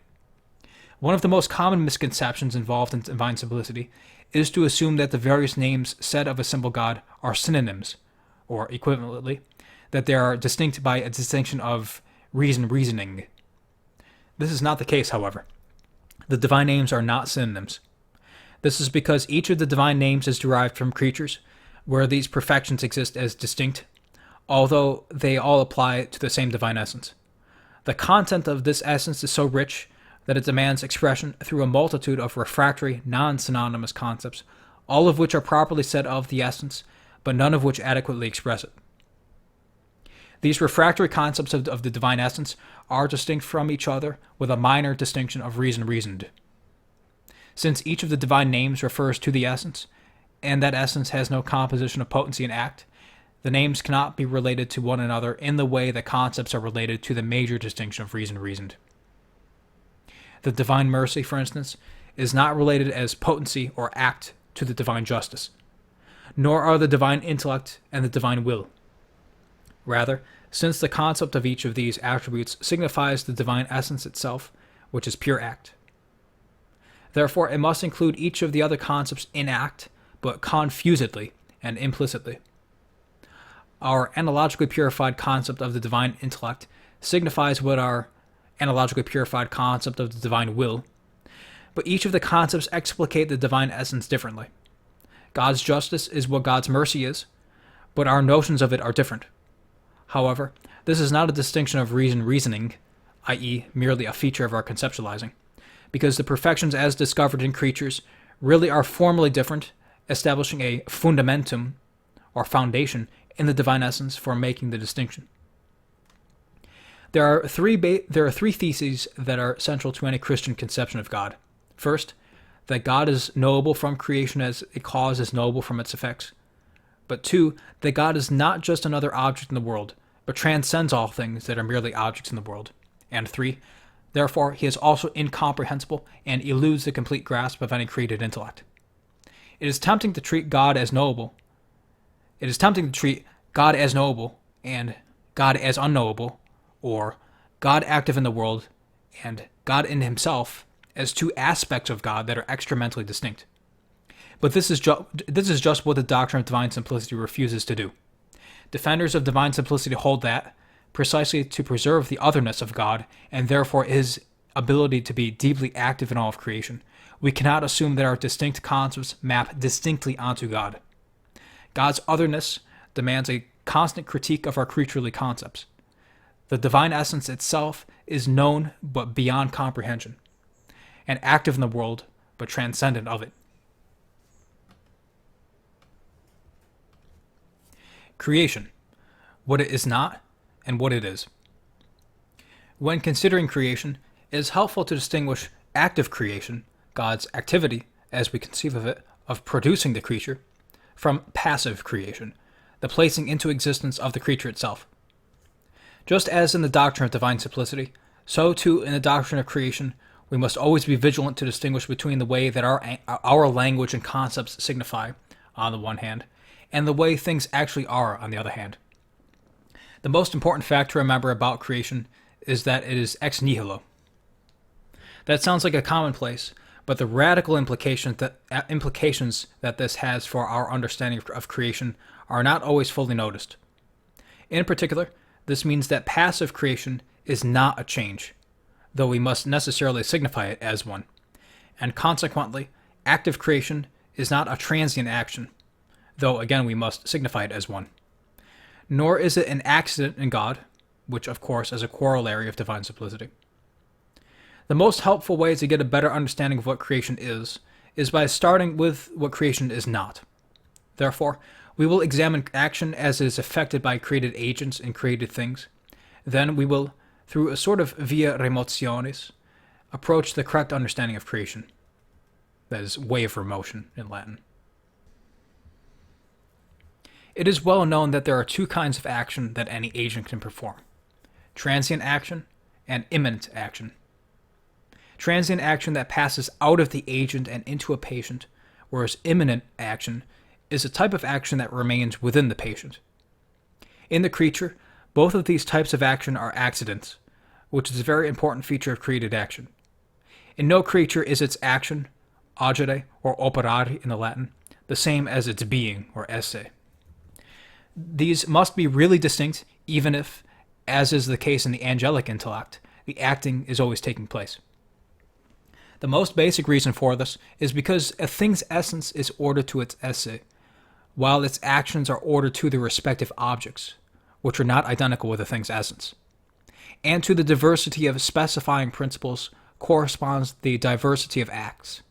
One of the most common misconceptions involved in divine simplicity is to assume that the various names said of a simple God are synonyms, or equivalently, that they are distinct by a distinction of reasoning. This is not the case, however. The divine names are not synonyms. This is because each of the divine names is derived from creatures, where these perfections exist as distinct, although they all apply to the same divine essence. The content of this essence is so rich that it demands expression through a multitude of refractory, non-synonymous concepts, all of which are properly said of the essence, but none of which adequately express it. These refractory concepts of the divine essence are distinct from each other with a minor distinction of reasoned. Since each of the divine names refers to the essence, and that essence has no composition of potency and act, the names cannot be related to one another in the way that concepts are related to the major distinction of reasoned. The divine mercy, for instance, is not related as potency or act to the divine justice, nor are the divine intellect and the divine will. Rather, since the concept of each of these attributes signifies the divine essence itself, which is pure act. Therefore, it must include each of the other concepts in act, but confusedly and implicitly. Our analogically purified concept of the divine intellect signifies what our analogically purified concept of the divine will, but each of the concepts explicate the divine essence differently. God's justice is what God's mercy is, but our notions of it are different. However, this is not a distinction of reasoning, i.e., merely a feature of our conceptualizing, because the perfections as discovered in creatures really are formally different, establishing a fundamentum, or foundation, in the divine essence for making the distinction. There are three theses that are central to any Christian conception of God. First, that God is knowable from creation as a cause is knowable from its effects. But two, that God is not just another object in the world, but transcends all things that are merely objects in the world. And three, therefore, he is also incomprehensible and eludes the complete grasp of any created intellect. It is tempting to treat God as knowable. It is tempting to treat God as knowable and God as unknowable, or God active in the world and God in himself, as two aspects of God that are extramentally distinct. But this is just what the doctrine of divine simplicity refuses to do. Defenders of divine simplicity hold that, precisely to preserve the otherness of God, and therefore his ability to be deeply active in all of creation, we cannot assume that our distinct concepts map distinctly onto God. God's otherness demands a constant critique of our creaturely concepts. The divine essence itself is known but beyond comprehension, and active in the world but transcendent of it. Creation, what it is not and what it is. When considering creation, it is helpful to distinguish active creation, God's activity, as we conceive of it, of producing the creature, from passive creation, the placing into existence of the creature itself. Just as in the doctrine of divine simplicity, so too in the doctrine of creation, we must always be vigilant to distinguish between the way that our language and concepts signify, on the one hand, and the way things actually are, on the other hand. The most important fact to remember about creation is that it is ex nihilo. That sounds like a commonplace, but the radical implications that this has for our understanding of creation are not always fully noticed. In particular, this means that passive creation is not a change, though we must necessarily signify it as one. And consequently, active creation is not a transient action, though again we must signify it as one. Nor is it an accident in God, which of course is a corollary of divine simplicity. The most helpful way to get a better understanding of what creation is by starting with what creation is not. Therefore, we will examine action as it is affected by created agents and created things. Then we will, through a sort of via remotionis, approach the correct understanding of creation. That is, way of remotion in Latin. It is well known that there are two kinds of action that any agent can perform: transient action and imminent action. Transient action that passes out of the agent and into a patient, whereas imminent action is a type of action that remains within the patient. In the creature, both of these types of action are accidents, which is a very important feature of created action. In no creature is its action, agere or operare in the Latin, the same as its being or esse. These must be really distinct, even if, as is the case in the angelic intellect, the acting is always taking place. The most basic reason for this is because a thing's essence is ordered to its esse, while its actions are ordered to the respective objects, which are not identical with a thing's essence. And to the diversity of specifying principles corresponds the diversity of acts.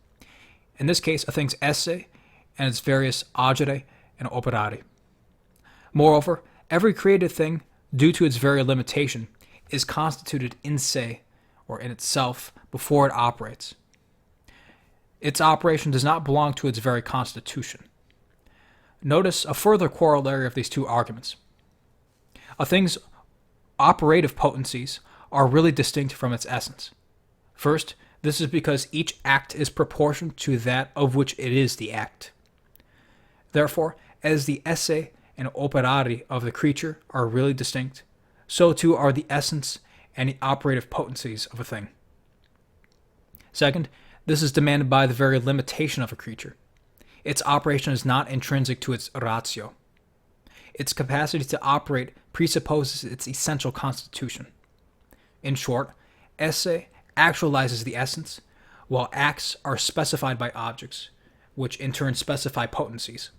In this case, a thing's esse and its various agere and operare. Moreover, every created thing, due to its very limitation, is constituted in se, or in itself, before it operates. Its operation does not belong to its very constitution. Notice a further corollary of these two arguments. A thing's operative potencies are really distinct from its essence. First, this is because each act is proportioned to that of which it is the act. Therefore, as the esse and operare of the creature are really distinct, so too are the essence and the operative potencies of a thing. Second, this is demanded by the very limitation of a creature. Its operation is not intrinsic to its ratio. Its capacity to operate presupposes its essential constitution. In short, esse actualizes the essence, while acts are specified by objects, which in turn specify potencies.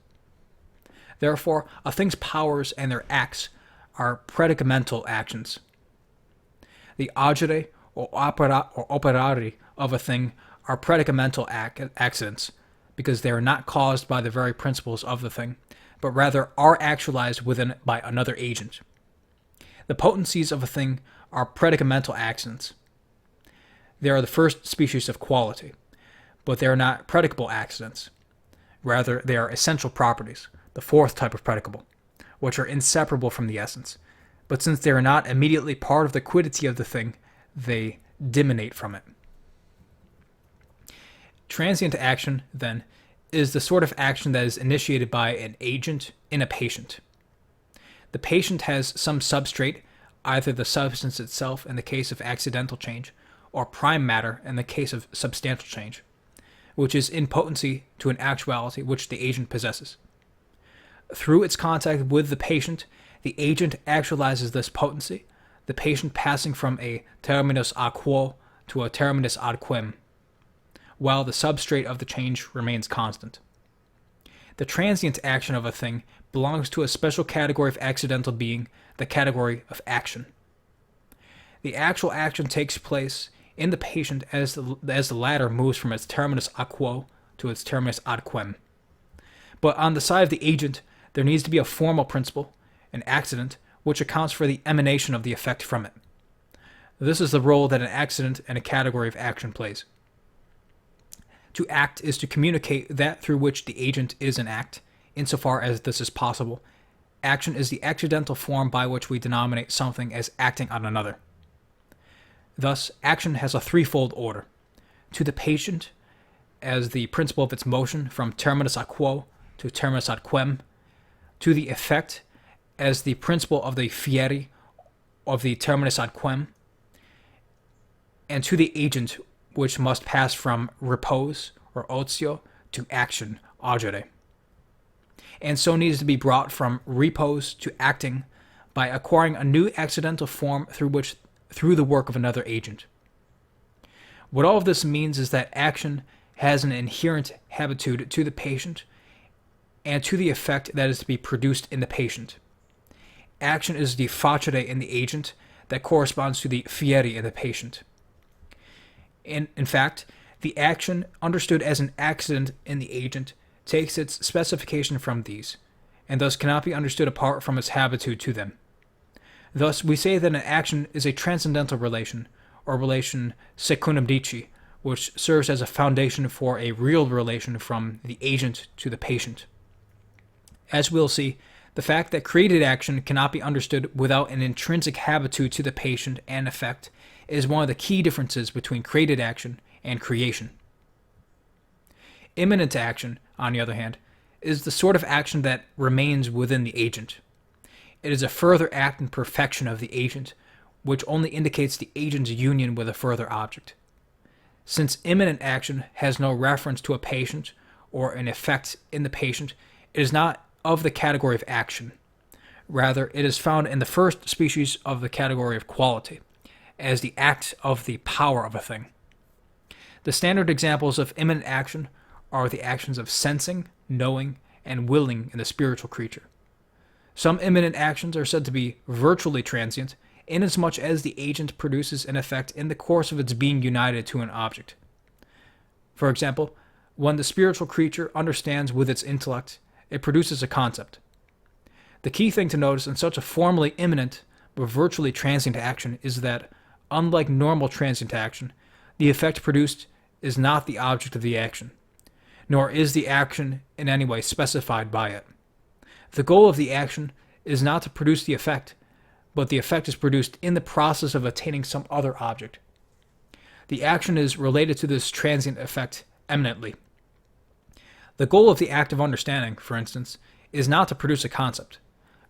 Therefore, a thing's powers and their acts are predicamental actions. The agere or operare of a thing are predicamental accidents, because they are not caused by the very principles of the thing, but rather are actualized within it by another agent. The potencies of a thing are predicamental accidents. They are the first species of quality, but they are not predicable accidents. Rather, they are essential properties, the fourth type of predicable, which are inseparable from the essence, but since they are not immediately part of the quiddity of the thing, they diminate from it. Transient action, then, is the sort of action that is initiated by an agent in a patient. The patient has some substrate, either the substance itself in the case of accidental change, or prime matter in the case of substantial change, which is in potency to an actuality which the agent possesses. Through its contact with the patient, the agent actualizes this potency, the patient passing from a terminus a quo to a terminus ad quem, while the substrate of the change remains constant. The transient action of a thing belongs to a special category of accidental being, the category of action. The actual action takes place in the patient as the latter moves from its terminus a quo to its terminus ad quem. But on the side of the agent, there needs to be a formal principle, an accident, which accounts for the emanation of the effect from it. This is the role that an accident and a category of action plays. To act is to communicate that through which the agent is an act, insofar as this is possible. Action is the accidental form by which we denominate something as acting on another. Thus, action has a threefold order. To the patient, as the principle of its motion from terminus a quo to terminus ad quem. To the effect, as the principle of the fieri of the terminus ad quem. And to the agent, which must pass from repose or ozio to action, agere. And so needs to be brought from repose to acting by acquiring a new accidental form through which through the work of another agent. What all of this means is that action has an inherent habitude to the patient and to the effect that is to be produced in the patient. Action is the facere in the agent that corresponds to the fieri in the patient. In fact, the action understood as an accident in the agent takes its specification from these, and thus cannot be understood apart from its habitude to them. Thus, we say that an action is a transcendental relation, or relation secundum dici, which serves as a foundation for a real relation from the agent to the patient. As we'll see, the fact that created action cannot be understood without an intrinsic habitude to the patient and effect is one of the key differences between created action and creation. Imminent action, on the other hand, is the sort of action that remains within the agent. It is a further act and perfection of the agent, which only indicates the agent's union with a further object. Since imminent action has no reference to a patient or an effect in the patient, it is not of the category of action. Rather, it is found in the first species of the category of quality, as the act of the power of a thing. The standard examples of imminent action are the actions of sensing, knowing, and willing in the spiritual creature. Some imminent actions are said to be virtually transient, inasmuch as the agent produces an effect in the course of its being united to an object. For example, when the spiritual creature understands with its intellect, it produces a concept. The key thing to notice in such a formally imminent but virtually transient action is that, unlike normal transient action, the effect produced is not the object of the action, nor is the action in any way specified by it. The goal of the action is not to produce the effect, but the effect is produced in the process of attaining some other object. The action is related to this transient effect eminently. The goal of the act of understanding, for instance, is not to produce a concept,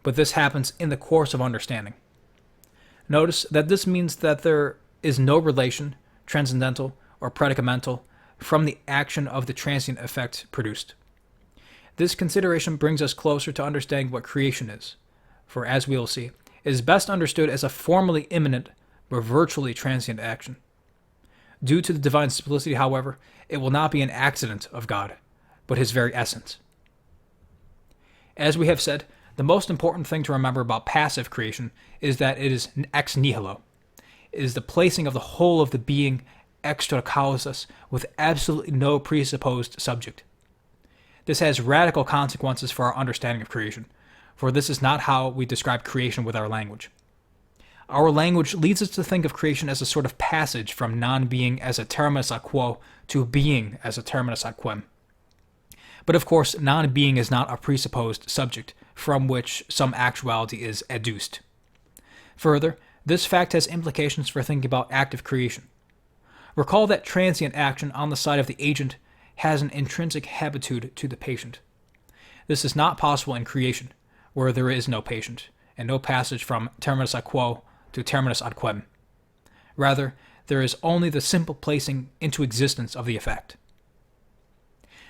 but this happens in the course of understanding. Notice that this means that there is no relation, transcendental or predicamental, from the action of the transient effect produced. This consideration brings us closer to understanding what creation is, for as we will see, it is best understood as a formally imminent but virtually transient action. Due to the divine simplicity, however, it will not be an accident of God, but his very essence. As we have said, the most important thing to remember about passive creation is that it is ex nihilo. It is the placing of the whole of the being extra causis with absolutely no presupposed subject. This has radical consequences for our understanding of creation, for this is not how we describe creation with our language. Our language leads us to think of creation as a sort of passage from non-being as a terminus a quo to being as a terminus ad quem. But of course, non-being is not a presupposed subject from which some actuality is adduced. Further, this fact has implications for thinking about active creation. Recall that transient action on the side of the agent has an intrinsic habitude to the patient. This is not possible in creation, where there is no patient, and no passage from terminus a quo to terminus ad quem. Rather, there is only the simple placing into existence of the effect.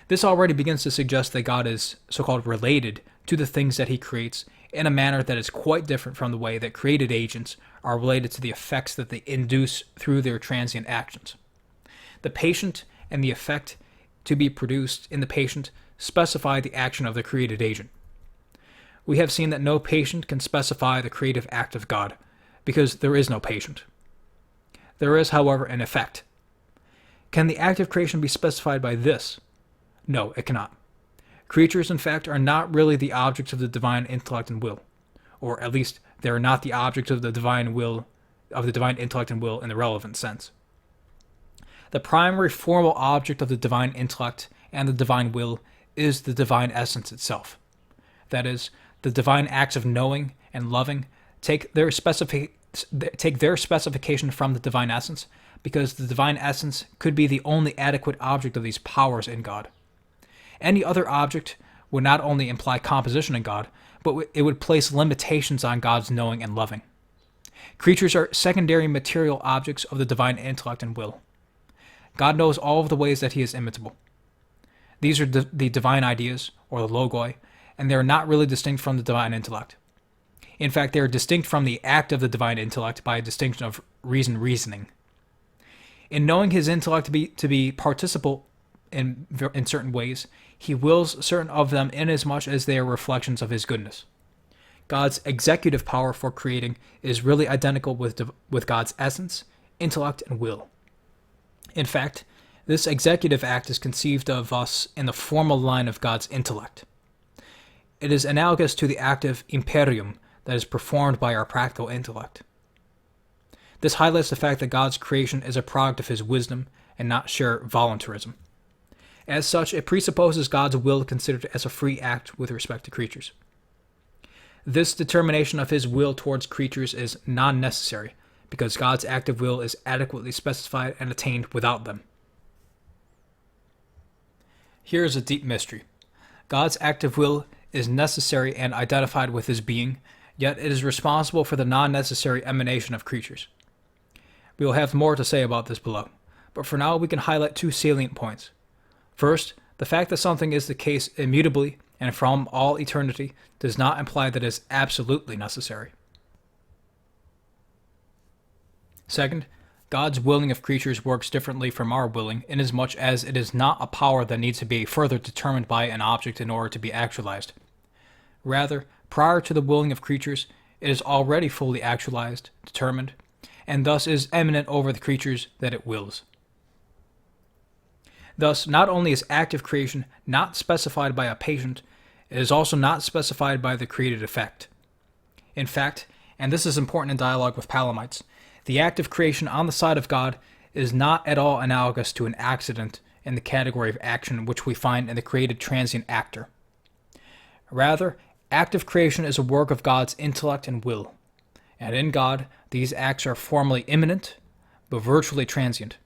This already begins to suggest that God is so-called related to the things that he creates in a manner that is quite different from the way that created agents are related to the effects that they induce through their transient actions. The patient and the effect to be produced in the patient specify the action of the created agent. We have seen that no patient can specify the creative act of God, because there is no patient. There is, however, an effect. Can the act of creation be specified by this? No, it cannot. Creatures, in fact, are not really the objects of the divine intellect and will, or at least they are not the object of the divine will, of the divine intellect and will in the relevant sense. The primary formal object of the divine intellect and the divine will is the divine essence itself. That is, the divine acts of knowing and loving take their specification from the divine essence, because the divine essence could be the only adequate object of these powers in God. Any other object would not only imply composition in God, but it would place limitations on God's knowing and loving. Creatures are secondary material objects of the divine intellect and will. God knows all of the ways that he is imitable. These are the divine ideas, or the logoi, and they are not really distinct from the divine intellect. In fact, they are distinct from the act of the divine intellect by a distinction of reasoning. In knowing his intellect to be participable in certain ways, he wills certain of them inasmuch as they are reflections of his goodness. God's executive power for creating is really identical with God's essence, intellect, and will. In fact, this executive act is conceived of us in the formal line of God's intellect. It is analogous to the active imperium that is performed by our practical intellect. This highlights the fact that God's creation is a product of his wisdom and not sheer voluntarism. As such, it presupposes God's will considered as a free act with respect to creatures. This determination of his will towards creatures is non-necessary, because God's active will is adequately specified and attained without them. Here is a deep mystery. God's active will is necessary and identified with his being, yet it is responsible for the non-necessary emanation of creatures. We will have more to say about this below, but for now we can highlight two salient points. First, the fact that something is the case immutably and from all eternity does not imply that it is absolutely necessary. Second, God's willing of creatures works differently from our willing, inasmuch as it is not a power that needs to be further determined by an object in order to be actualized. Rather, prior to the willing of creatures, it is already fully actualized, determined, and thus is eminent over the creatures that it wills. Thus, not only is active creation not specified by a patient, it is also not specified by the created effect. In fact, and this is important in dialogue with Palamites, the act of creation on the side of God is not at all analogous to an accident in the category of action which we find in the created transient actor. Rather, active creation is a work of God's intellect and will, and in God, these acts are formally imminent, but virtually transient.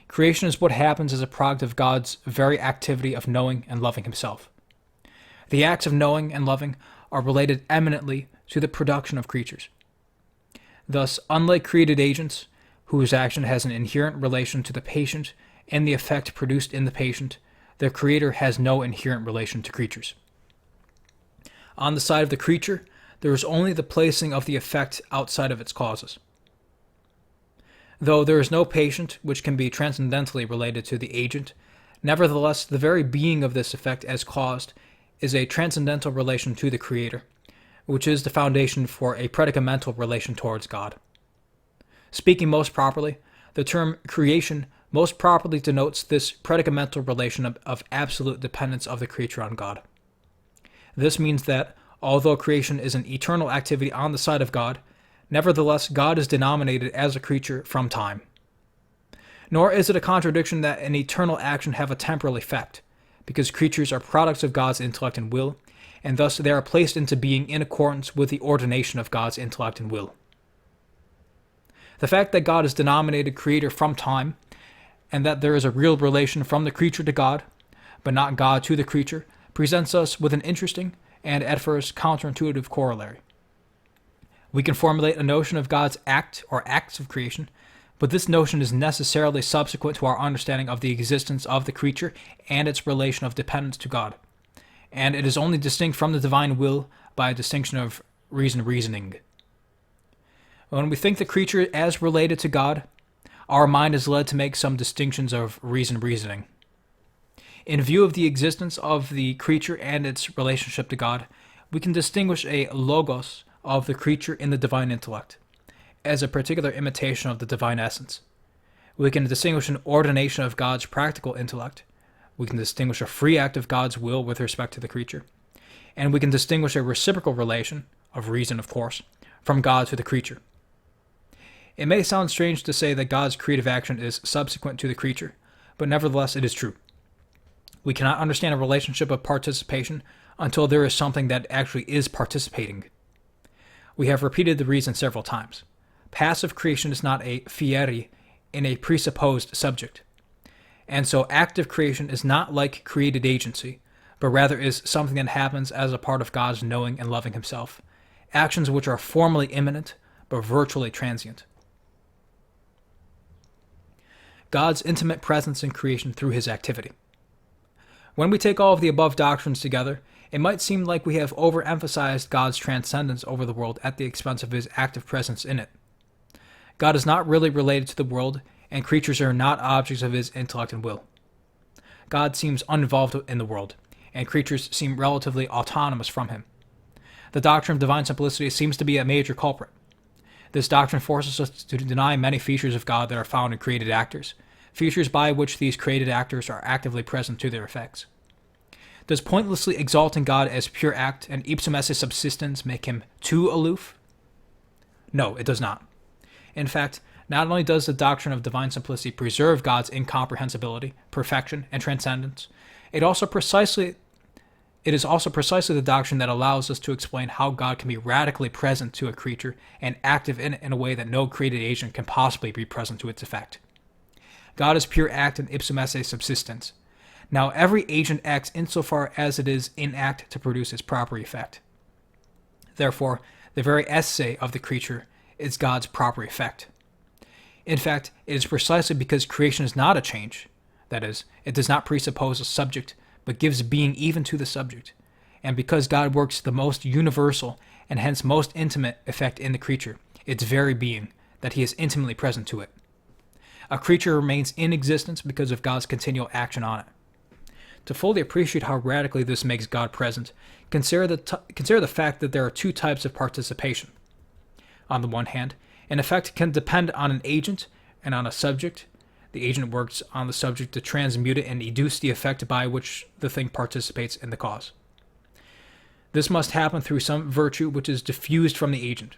Creation is what happens as a product of God's very activity of knowing and loving himself. The acts of knowing and loving are related eminently to the production of creatures. Thus, unlike created agents, whose action has an inherent relation to the patient and the effect produced in the patient, their creator has no inherent relation to creatures. On the side of the creature, there is only the placing of the effect outside of its causes. Though there is no patient which can be transcendentally related to the agent, nevertheless the very being of this effect as caused is a transcendental relation to the creator, which is the foundation for a predicamental relation towards God. Speaking most properly, the term creation most properly denotes this predicamental relation of absolute dependence of the creature on God. This means that, although creation is an eternal activity on the side of God, nevertheless God is denominated as a creature from time. Nor is it a contradiction that an eternal action have a temporal effect, because creatures are products of God's intellect and will, and thus they are placed into being in accordance with the ordination of God's intellect and will. The fact that God is denominated creator from time, and that there is a real relation from the creature to God, but not God to the creature, presents us with an interesting and at first counterintuitive corollary. We can formulate a notion of God's act or acts of creation, but this notion is necessarily subsequent to our understanding of the existence of the creature and its relation of dependence to God, and it is only distinct from the divine will by a distinction of reasoning. When we think the creature as related to God, our mind is led to make some distinctions of reasoning. In view of the existence of the creature and its relationship to God, we can distinguish a logos of the creature in the divine intellect, as a particular imitation of the divine essence. We can distinguish an ordination of God's practical intellect. We can distinguish a free act of God's will with respect to the creature. And we can distinguish a reciprocal relation, of reason of course, from God to the creature. It may sound strange to say that God's creative action is subsequent to the creature, but nevertheless it is true. We cannot understand a relationship of participation until there is something that actually is participating. We have repeated the reason several times. Passive creation is not a fieri in a presupposed subject. And so active creation is not like created agency, but rather is something that happens as a part of God's knowing and loving himself, actions which are formally imminent, but virtually transient. God's intimate presence in creation through his activity. When we take all of the above doctrines together, It might seem like we have overemphasized God's transcendence over the world at the expense of his active presence in it. God is not really related to the world, and creatures are not objects of his intellect and will. God seems uninvolved in the world, and creatures seem relatively autonomous from him. The doctrine of divine simplicity seems to be a major culprit. This doctrine forces us to deny many features of God that are found in created actors, features by which these created actors are actively present to their effects. Does pointlessly exalting God as pure act and ipsum esse subsistens make him too aloof? No, it does not. In fact, not only does the doctrine of divine simplicity preserve God's incomprehensibility, perfection, and transcendence, it is also precisely the doctrine that allows us to explain how God can be radically present to a creature and active in it in a way that no created agent can possibly be present to its effect. God is pure act and ipsum esse subsistens. Now every agent acts insofar as it is in act to produce its proper effect. Therefore, the very esse of the creature is God's proper effect. In fact, it is precisely because creation is not a change, that is, it does not presuppose a subject, but gives being even to the subject, and because God works the most universal and hence most intimate effect in the creature, its very being, that he is intimately present to it. A creature remains in existence because of God's continual action on it. To fully appreciate how radically this makes God present, consider the fact that there are two types of participation. On the one hand, an effect can depend on an agent and on a subject. The agent works on the subject to transmute it and educe the effect by which the thing participates in the cause. This must happen through some virtue which is diffused from the agent.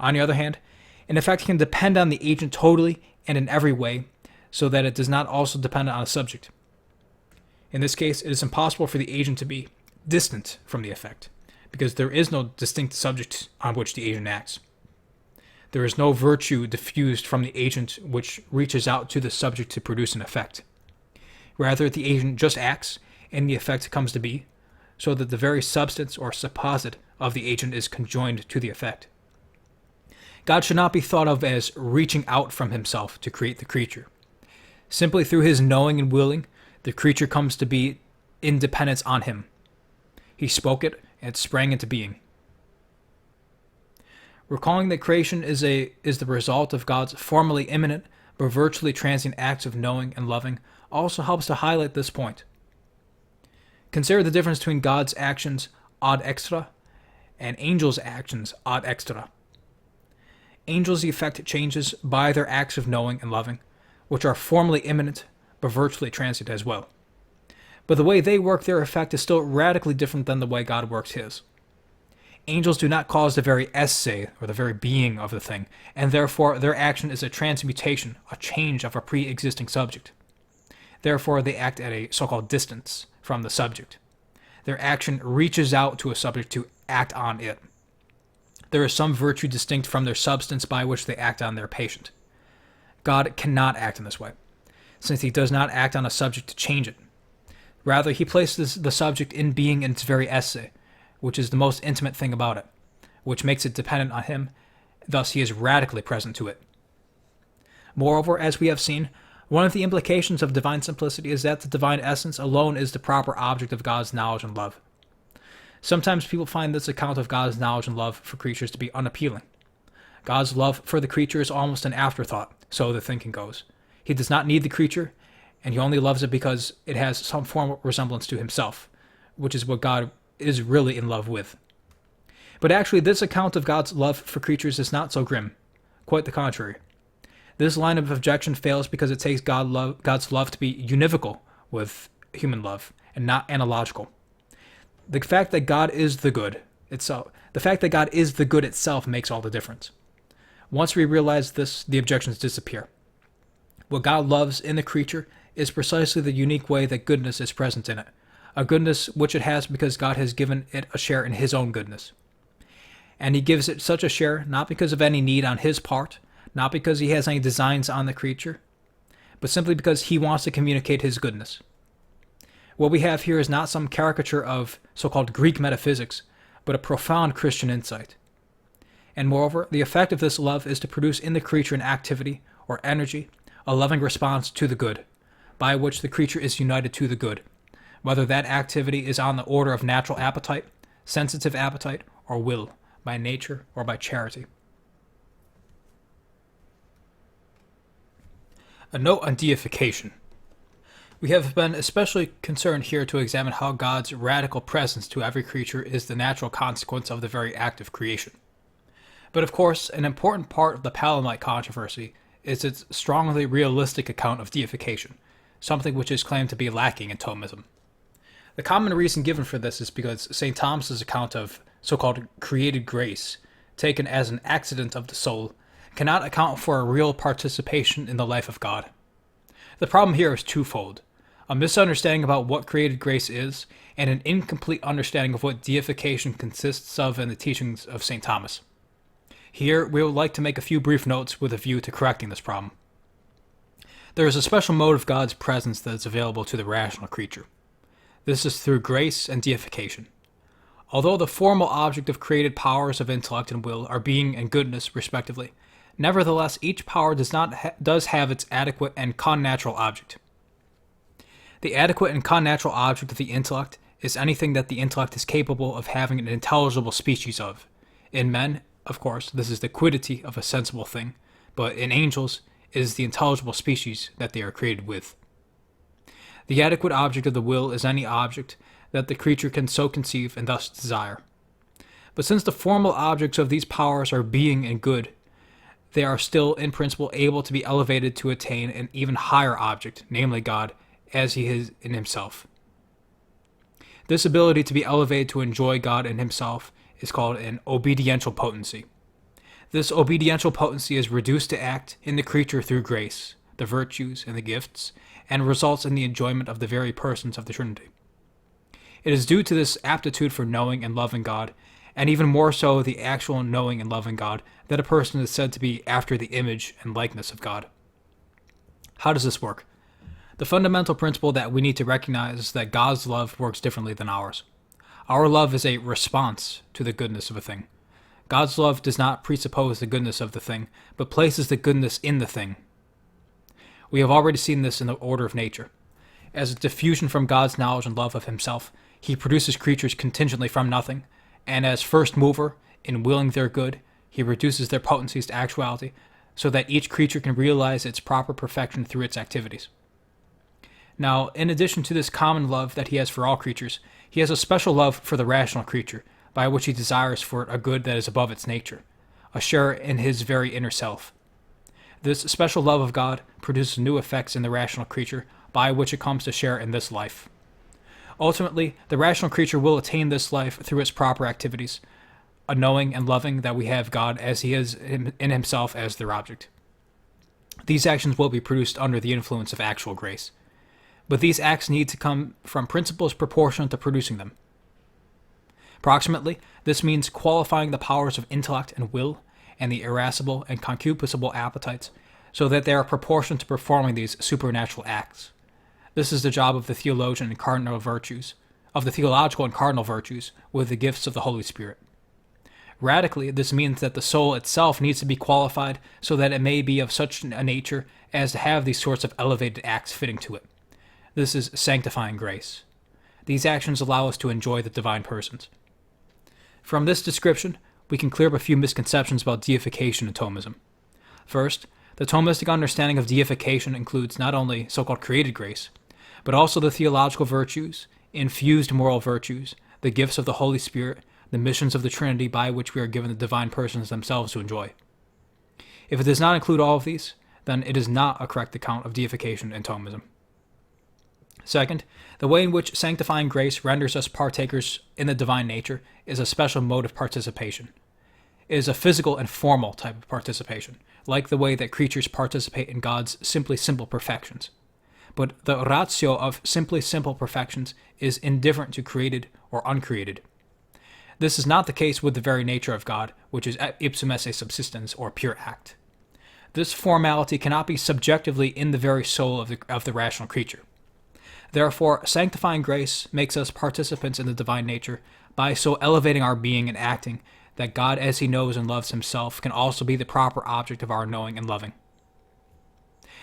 On the other hand, an effect can depend on the agent totally and in every way, so that it does not also depend on a subject. In this case, it is impossible for the agent to be distant from the effect, because there is no distinct subject on which the agent acts. There is no virtue diffused from the agent which reaches out to the subject to produce an effect. Rather, the agent just acts, and the effect comes to be, so that the very substance or supposit of the agent is conjoined to the effect. God should not be thought of as reaching out from himself to create the creature. Simply through his knowing and willing, the creature comes to be in dependence on him. He spoke it, and it sprang into being. Recalling that creation is the result of God's formally imminent but virtually transient acts of knowing and loving also helps to highlight this point. Consider the difference between God's actions ad extra and angels' actions ad extra. Angels' effect changes by their acts of knowing and loving, which are formally imminent but virtually transient as well. But the way they work their effect is still radically different than the way God works his. Angels do not cause the very esse, or the very being of the thing, and therefore their action is a transmutation, a change of a pre-existing subject. Therefore they act at a so-called distance from the subject. Their action reaches out to a subject to act on it. There is some virtue distinct from their substance by which they act on their patient. God cannot act in this way, since he does not act on a subject to change it. Rather, he places the subject in being in its very esse, which is the most intimate thing about it, which makes it dependent on him, thus he is radically present to it. Moreover, as we have seen, one of the implications of divine simplicity is that the divine essence alone is the proper object of God's knowledge and love. Sometimes people find this account of God's knowledge and love for creatures to be unappealing. God's love for the creature is almost an afterthought, so the thinking goes. He does not need the creature, and he only loves it because it has some form of resemblance to himself, which is what God is really in love with. But actually, this account of God's love for creatures is not so grim. Quite the contrary. This line of objection fails because it takes God's love to be univocal with human love and not analogical. The fact that God is the good itself makes all the difference. Once we realize this, the objections disappear. What God loves in the creature is precisely the unique way that goodness is present in it, a goodness which it has because God has given it a share in his own goodness. And he gives it such a share not because of any need on his part, not because he has any designs on the creature, but simply because he wants to communicate his goodness. What we have here is not some caricature of so-called Greek metaphysics, but a profound Christian insight. And moreover, the effect of this love is to produce in the creature an activity, or energy, a loving response to the good, by which the creature is united to the good, whether that activity is on the order of natural appetite, sensitive appetite, or will, by nature or by charity. A note on deification. We have been especially concerned here to examine how God's radical presence to every creature is the natural consequence of the very act of creation. But of course, an important part of the Palamite controversy is its strongly realistic account of deification, something which is claimed to be lacking in Thomism. The common reason given for this is because St. Thomas's account of so-called created grace, taken as an accident of the soul, cannot account for a real participation in the life of God. The problem here is twofold: a misunderstanding about what created grace is, and an incomplete understanding of what deification consists of in the teachings of St. Thomas. Here, we would like to make a few brief notes with a view to correcting this problem. There is a special mode of God's presence that is available to the rational creature. This is through grace and deification. Although the formal object of created powers of intellect and will are being and goodness, respectively, nevertheless each power does have its adequate and connatural object. The adequate and connatural object of the intellect is anything that the intellect is capable of having an intelligible species of. In men, of course, this is the quiddity of a sensible thing, but in angels, it is the intelligible species that they are created with. The adequate object of the will is any object that the creature can so conceive and thus desire. But since the formal objects of these powers are being and good, they are still, in principle, able to be elevated to attain an even higher object, namely God, as he is in himself. This ability to be elevated to enjoy God in himself is called an obediential potency. This obediential potency is reduced to act in the creature through grace, the virtues, and the gifts, and results in the enjoyment of the very persons of the Trinity. It is due to this aptitude for knowing and loving God, and even more so the actual knowing and loving God, that a person is said to be after the image and likeness of God. How does this work? The fundamental principle that we need to recognize is that God's love works differently than ours. Our love is a response to the goodness of a thing. God's love does not presuppose the goodness of the thing, but places the goodness in the thing. We have already seen this in the order of nature. As a diffusion from God's knowledge and love of himself, he produces creatures contingently from nothing, and as first mover, in willing their good, he reduces their potencies to actuality, so that each creature can realize its proper perfection through its activities. Now, in addition to this common love that he has for all creatures, he has a special love for the rational creature, by which he desires for it a good that is above its nature, a share in his very inner self. This special love of God produces new effects in the rational creature, by which it comes to share in this life. Ultimately, the rational creature will attain this life through its proper activities, a knowing and loving that we have God as he is in himself as their object. These actions will be produced under the influence of actual grace. But these acts need to come from principles proportionate to producing them. Approximately, this means qualifying the powers of intellect and will, and the irascible and concupiscible appetites, so that they are proportionate to performing these supernatural acts. This is the job of the theological and cardinal virtues, with the gifts of the Holy Spirit. Radically, this means that the soul itself needs to be qualified so that it may be of such a nature as to have these sorts of elevated acts fitting to it. This is sanctifying grace. These actions allow us to enjoy the divine persons. From this description, we can clear up a few misconceptions about deification in Thomism. First, the Thomistic understanding of deification includes not only so-called created grace, but also the theological virtues, infused moral virtues, the gifts of the Holy Spirit, the missions of the Trinity by which we are given the divine persons themselves to enjoy. If it does not include all of these, then it is not a correct account of deification in Thomism. Second, the way in which sanctifying grace renders us partakers in the divine nature is a special mode of participation. It is a physical and formal type of participation, like the way that creatures participate in God's simply simple perfections. But the ratio of simply simple perfections is indifferent to created or uncreated. This is not the case with the very nature of God, which is ipsum esse subsistens, or pure act. This formality cannot be subjectively in the very soul of the rational creature. Therefore, sanctifying grace makes us participants in the divine nature by so elevating our being and acting that God, as he knows and loves himself, can also be the proper object of our knowing and loving.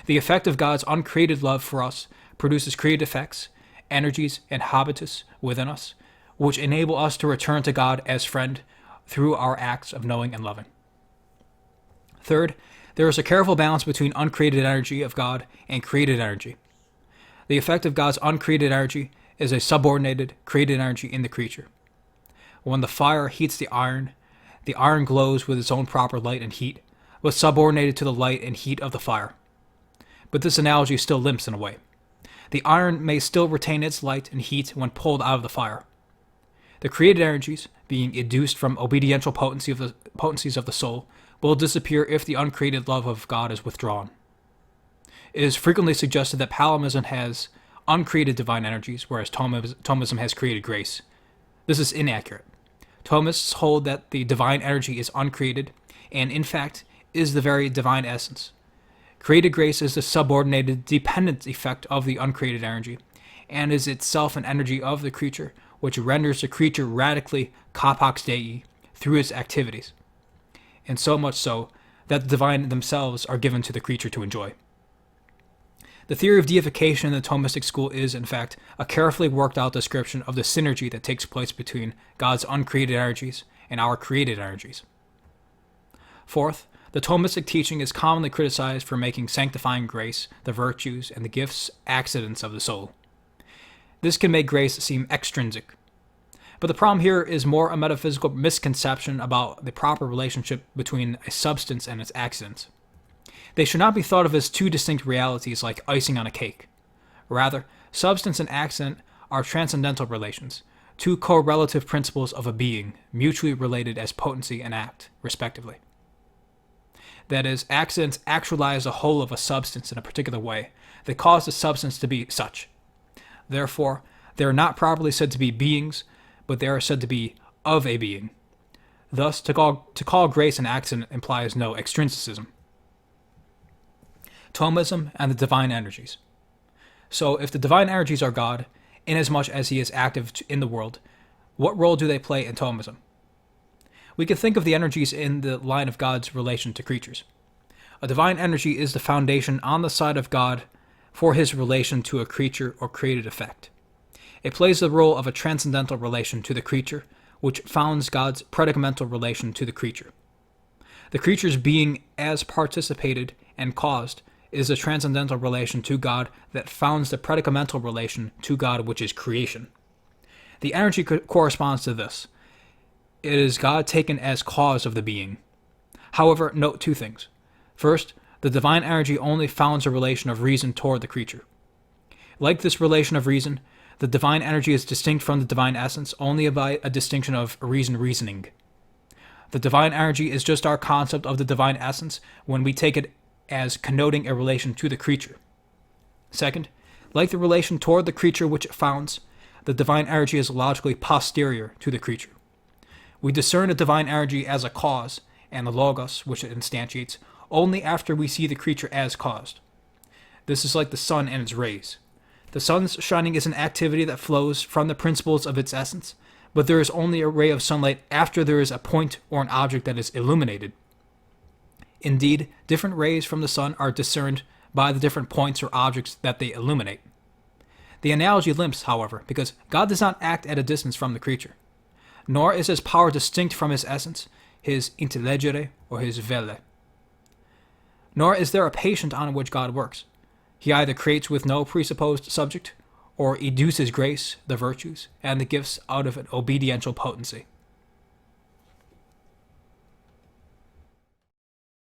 The effect of God's uncreated love for us produces created effects, energies, and habitus within us, which enable us to return to God as friend through our acts of knowing and loving. Third, there is a careful balance between uncreated energy of God and created energy. The effect of God's uncreated energy is a subordinated, created energy in the creature. When the fire heats the iron glows with its own proper light and heat, but subordinated to the light and heat of the fire. But this analogy still limps in a way. The iron may still retain its light and heat when pulled out of the fire. The created energies, being educed from obediential potencies of the soul, will disappear if the uncreated love of God is withdrawn. It is frequently suggested that Palamism has uncreated divine energies, whereas Thomism has created grace. This is inaccurate. Thomists hold that the divine energy is uncreated, and in fact is the very divine essence. Created grace is the subordinated, dependent effect of the uncreated energy, and is itself an energy of the creature, which renders the creature radically capax Dei through its activities, and so much so that the divine themselves are given to the creature to enjoy. The theory of deification in the Thomistic school is, in fact, a carefully worked out description of the synergy that takes place between God's uncreated energies and our created energies. Fourth, the Thomistic teaching is commonly criticized for making sanctifying grace, the virtues, and the gifts accidents of the soul. This can make grace seem extrinsic. But the problem here is more a metaphysical misconception about the proper relationship between a substance and its accidents. They should not be thought of as two distinct realities like icing on a cake. Rather, substance and accident are transcendental relations, two correlative principles of a being, mutually related as potency and act, respectively. That is, accidents actualize the whole of a substance in a particular way that cause the substance to be such. Therefore, they are not properly said to be beings, but they are said to be of a being. Thus, to call grace an accident implies no extrinsicism. Thomism and the divine energies. So, if the divine energies are God, inasmuch as he is active in the world, what role do they play in Thomism? We can think of the energies in the line of God's relation to creatures. A divine energy is the foundation on the side of God for his relation to a creature or created effect. It plays the role of a transcendental relation to the creature, which founds God's predicamental relation to the creature. The creature's being as participated and caused is a transcendental relation to God that founds the predicamental relation to God, which is creation. The energy corresponds to this. It is God taken as cause of the being. However, note two things. First, the divine energy only founds a relation of reason toward the creature. Like this relation of reason, the divine energy is distinct from the divine essence only by a distinction of reasoning. The divine energy is just our concept of the divine essence when we take it as connoting a relation to the creature. Second, like the relation toward the creature which it founds, the divine energy is logically posterior to the creature. We discern the divine energy as a cause, and the logos, which it instantiates, only after we see the creature as caused. This is like the sun and its rays. The sun's shining is an activity that flows from the principles of its essence, but there is only a ray of sunlight after there is a point or an object that is illuminated. Indeed, different rays from the sun are discerned by the different points or objects that they illuminate. The analogy limps, however, because God does not act at a distance from the creature, nor is his power distinct from his essence, his intellegere or his velle. Nor is there a patient on which God works. He either creates with no presupposed subject, or educes grace, the virtues, and the gifts out of an obediential potency.